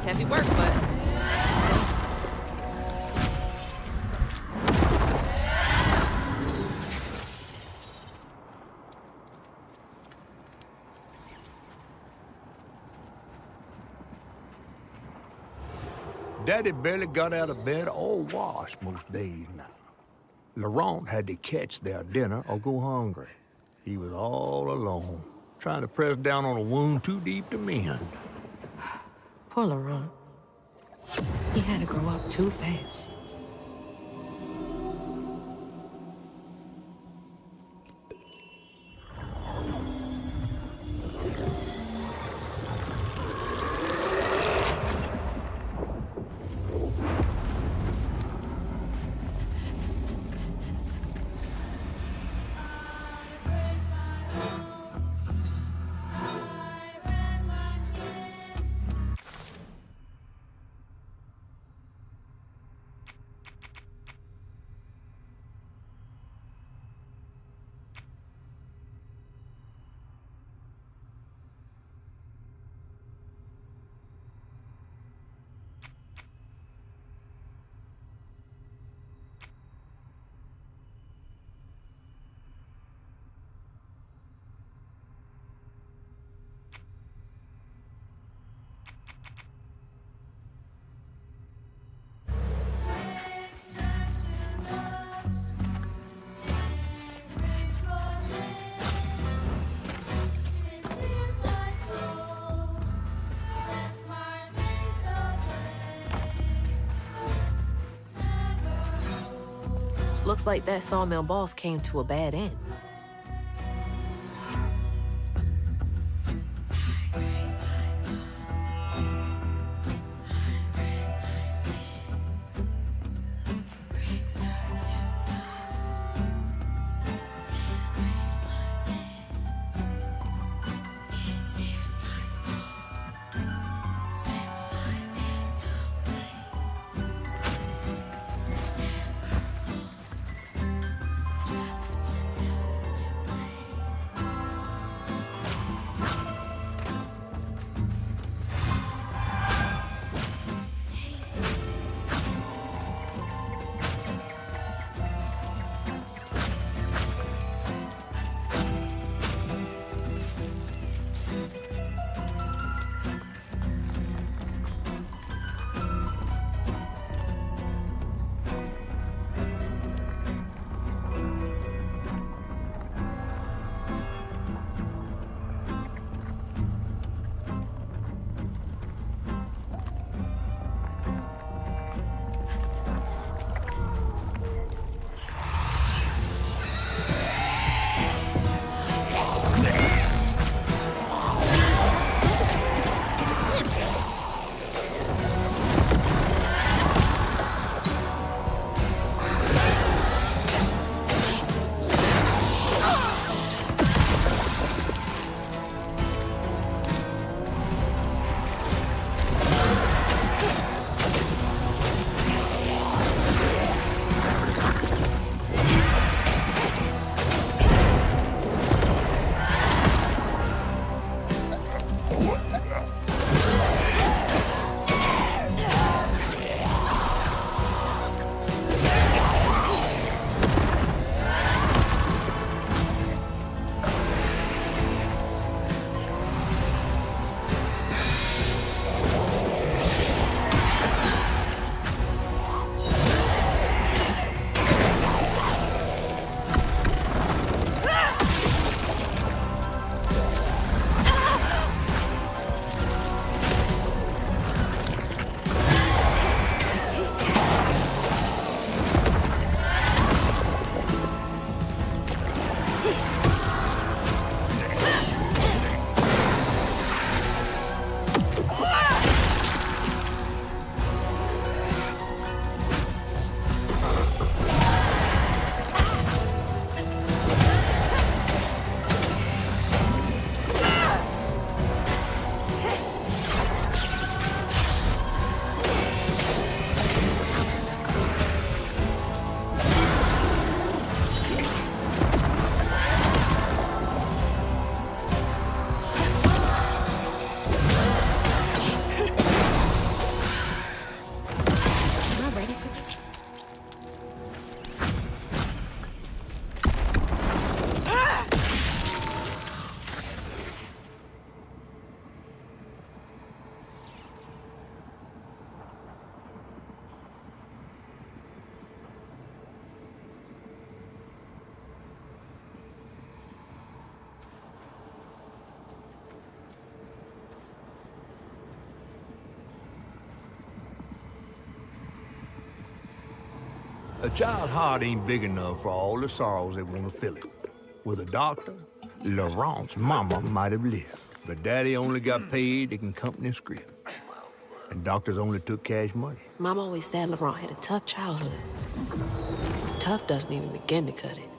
Heavy work, but Daddy barely got out of bed or washed most days now. Laurent had to catch their dinner or go hungry. He was all alone, trying to press down on a wound too deep to mend. Poor Laurent. He had to grow up too fast. Looks like that sawmill boss came to a bad end. A child's heart ain't big enough for all the sorrows that want to fill it. With a doctor, Laurent's mama might have lived, but Daddy only got paid to accompany a script. And doctors only took cash money. Mom always said Laurent had a tough childhood. Tough doesn't even begin to cut it.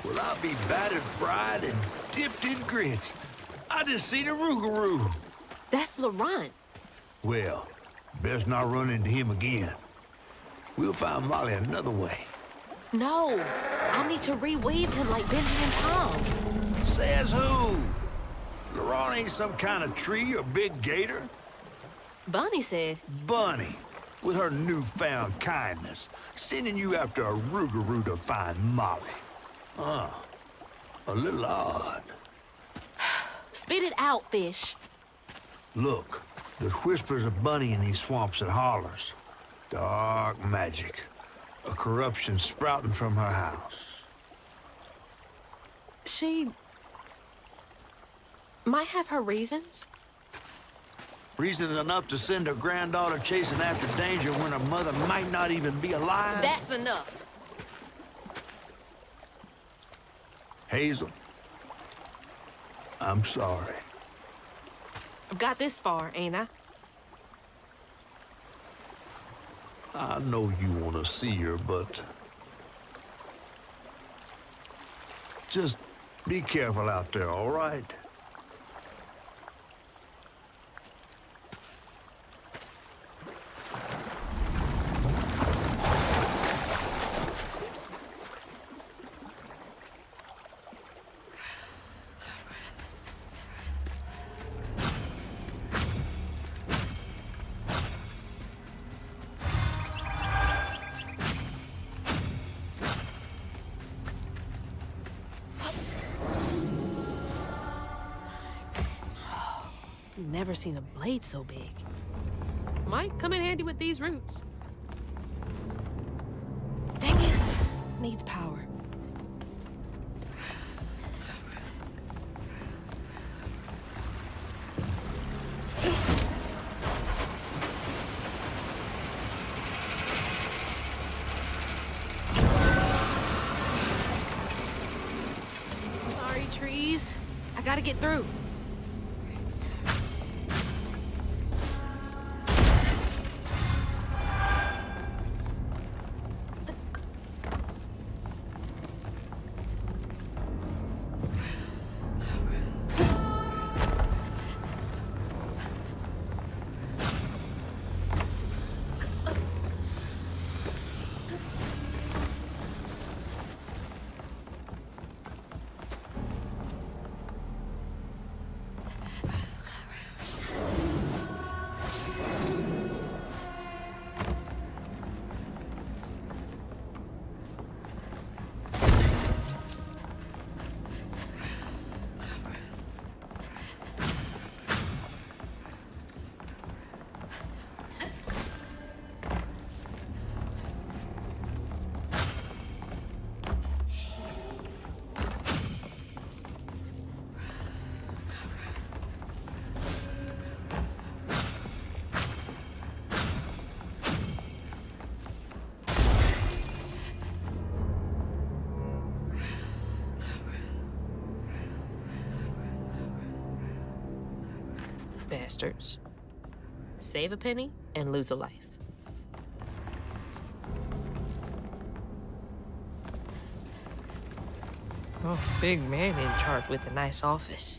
Well, I'll be battered, fried, and dipped in grits. I just seen a rougarou. That's Laurent. Well, best not run into him again. We'll find Molly another way. No, I need to reweave him like Benji and Tom. Says who? Laurent ain't some kind of tree or big gator. Bunny said. Bunny, with her newfound kindness, sending you after a rougarou to find Molly. A little odd. Spit it out, fish. Look, there's whispers of Bunny in these swamps and hollers. Dark magic. A corruption sprouting from her house. She might have her reasons. Reason enough to send her granddaughter chasing after danger when her mother might not even be alive? That's enough. Hazel, I'm sorry. I've got this far, ain't I? I know you want to see her, but just be careful out there, all right? never seen a blade so big. Might come in handy with these roots. Dang it. Needs power. Sorry, trees. I gotta get through. Bastards. Save a penny and lose a life. Oh, big man in charge with a nice office.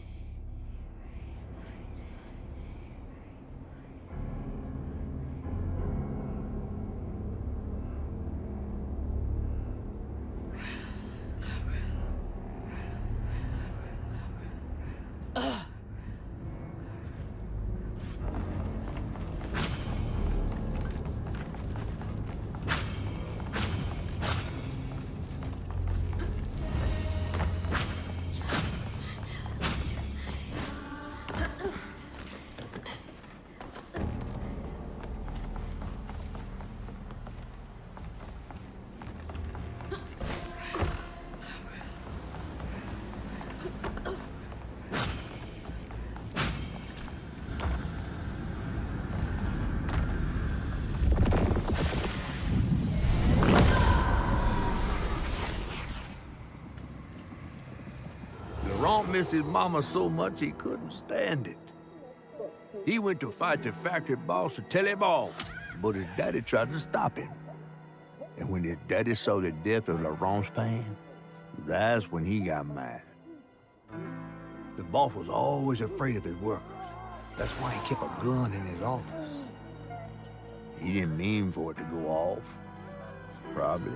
Laurent missed his mama so much he couldn't stand it. He went to fight the factory boss to tell him all, but his daddy tried to stop him. And when his daddy saw the death of Laurent's pain, that's when he got mad. The boss was always afraid of his workers. That's why he kept a gun in his office. He didn't mean for it to go off, probably.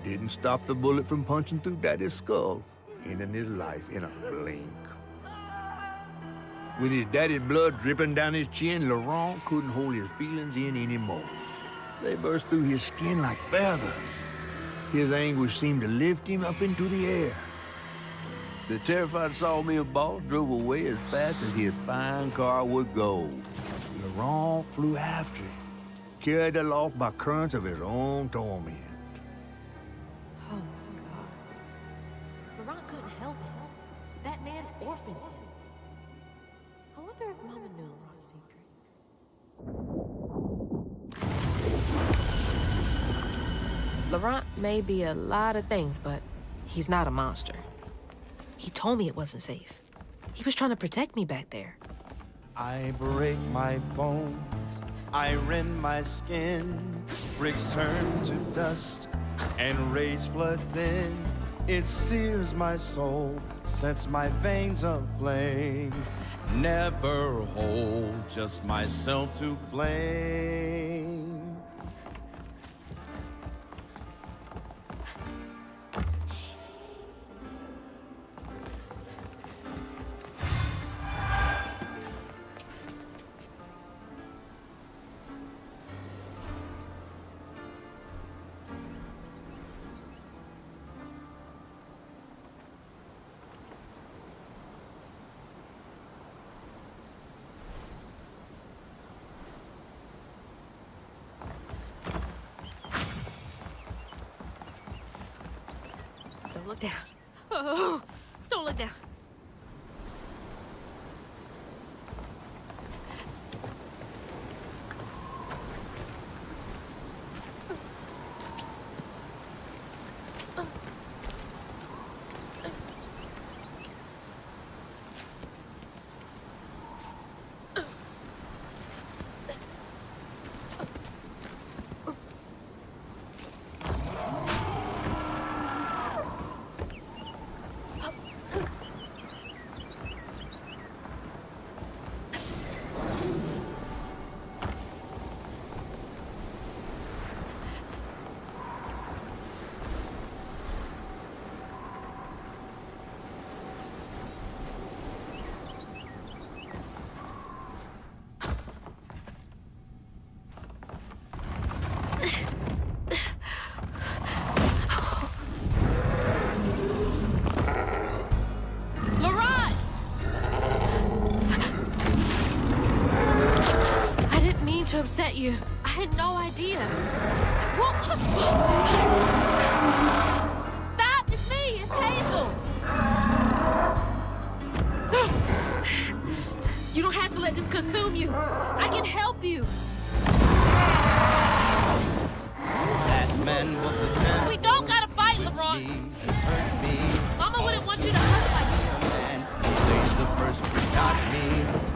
Didn't stop the bullet from punching through Daddy's skull, ending his life in a blink. With his daddy's blood dripping down his chin, Laurent couldn't hold his feelings in anymore. They burst through his skin like feathers. His anguish seemed to lift him up into the air. The terrified sawmill boss drove away as fast as his fine car would go. Laurent flew after it, carried aloft by currents of his own torment. Oh my God. Laurent couldn't help it. That man orphaned him. I wonder if Mama knew Laurent's secrets. Laurent may be a lot of things, but he's not a monster. He told me it wasn't safe. He was trying to protect me back there. I break my bones, I rend my skin, bricks turn to dust, and rage floods in. It sears my soul, sets my veins aflame. Never whole, just myself to blame. down. Oh, don't look down. To upset you. I had no idea. Stop! It's me! It's Hazel! You don't have to let this consume you. I can help you. That man was the devil. We don't gotta fight, LeBron. Mama wouldn't want you to hurt like Laid the first brick on me.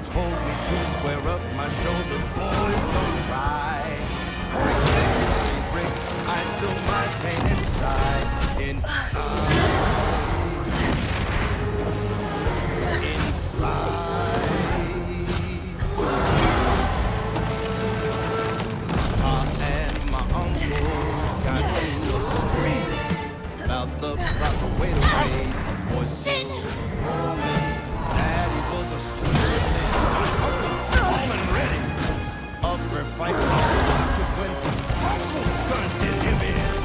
Told me to square up my shoulders, boys, don't cry. Brick, brick, I seal my pain inside. Ma and my uncle got to a scream about the proper way to raise boys still rolling. Daddy was a straight man, calm and ready. A fair fight, when uncle's gonna get him in.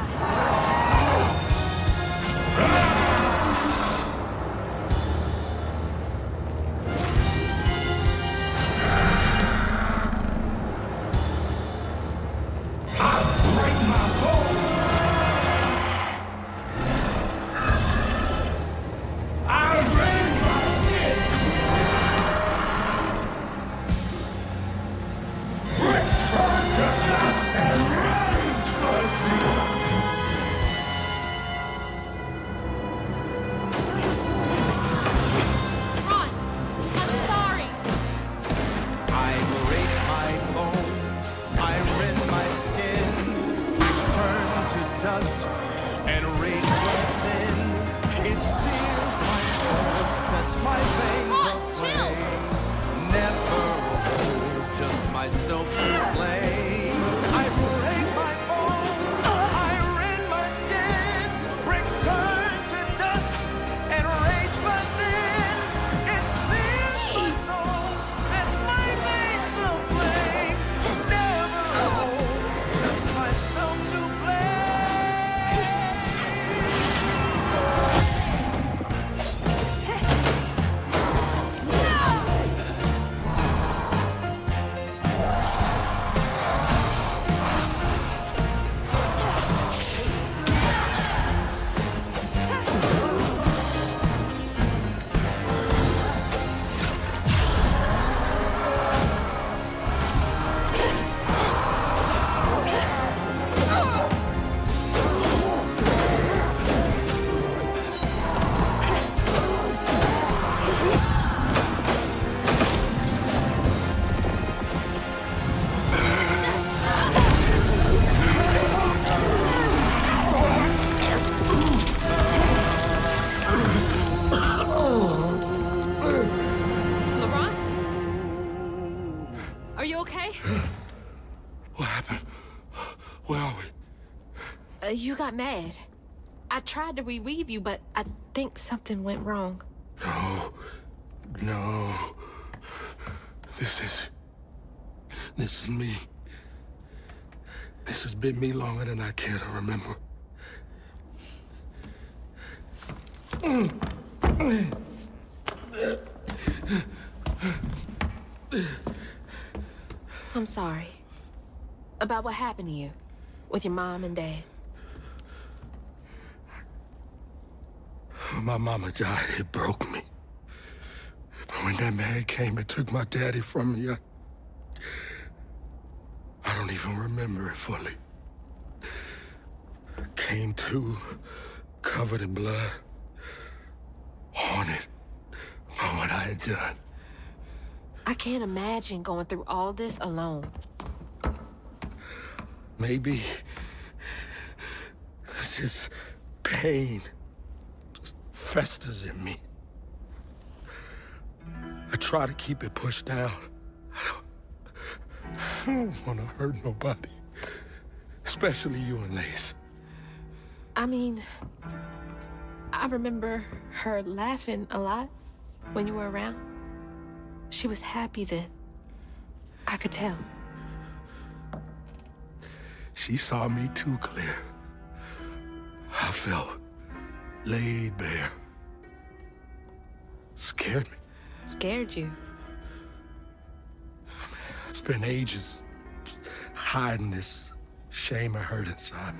guys. Ron, I'm sorry. I break my bones, I rend my skin, bricks turn to dust, and rage runs in. It sears my soul, sets my veins Ron, chill. aflame. Never hold just myself to blame. I break my bones, I rend my skin, bricks turn to dust, and rage runs in. It sears my soul, sets my veins aflame. Never hold just myself to blame. LeBron? Are you okay? What happened? Where are we? You got mad. I tried to reweave you, but I think something went wrong. No. No. This is me. This has been me longer than I care to remember. I'm sorry. About what happened to you with your mom and dad. My mama died. It broke me. But when that man came and took my daddy from me, I don't even remember it fully. Came to, covered in blood, haunted by what I had done. I can't imagine going through all this alone. Maybe this pain just festers in me. I try to keep it pushed down. I don't want to hurt nobody, especially you and Lace. I mean, I remember her laughing a lot when you were around. She was happy then. I could tell. She saw me too clear. I felt laid bare. Scared me. Scared you. I spent ages hiding this shame I hurt inside.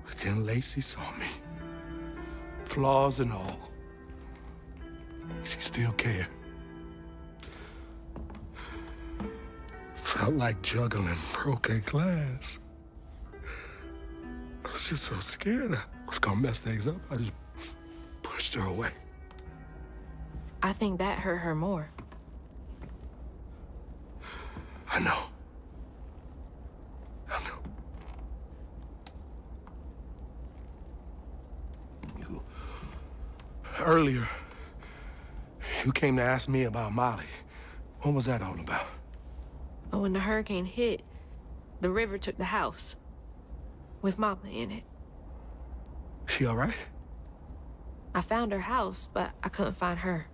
But then Lacey saw me. Flaws and all. She still cared. Felt like juggling broken glass. I was just so scared I was gonna mess things up. I just pushed her away. I think that hurt her more. I know. I know. Earlier, you came to ask me about Molly. What was that all about? But when the hurricane hit, the river took the house with Mama in it. She all right? I found her house, but I couldn't find her.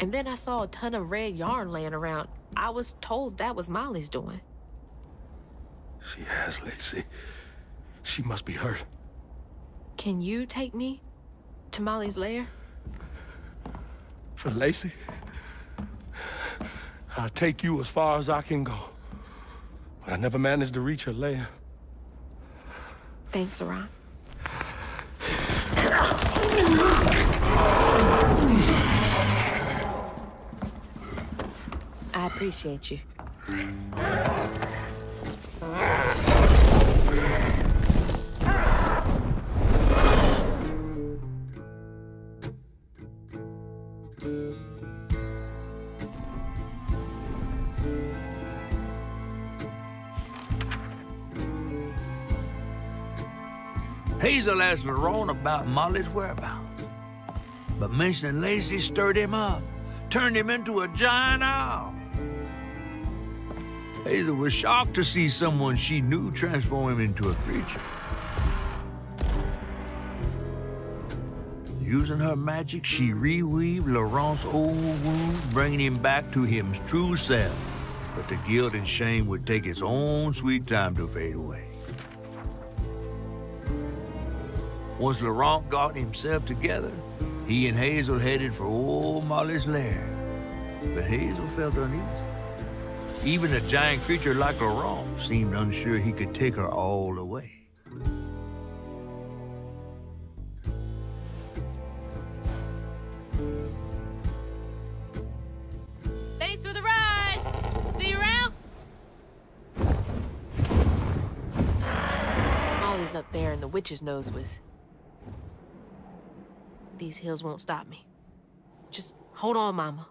And then I saw a ton of red yarn laying around. I was told that was Molly's doing. She has, Lacey. She must be hurt. Can you take me to Molly's lair? For Lacey, I'll take you as far as I can go. But I never managed to reach her lair. Thanks, Saran. I appreciate you. Hazel asked Laurent about Molly's whereabouts. But mentioning Lacey stirred him up, turned him into a giant owl. Hazel was shocked to see someone she knew transform him into a creature. Using her magic, she reweaved Laurent's old wound, bringing him back to his true self. But the guilt and shame would take its own sweet time to fade away. Once Laurent got himself together, he and Hazel headed for old Molly's lair. But Hazel felt uneasy. Even a giant creature like Laurent seemed unsure he could take her all the way. Thanks for the ride! See you around? Molly's up there in the witch's nose with. These hills won't stop me. Just hold on, Mama.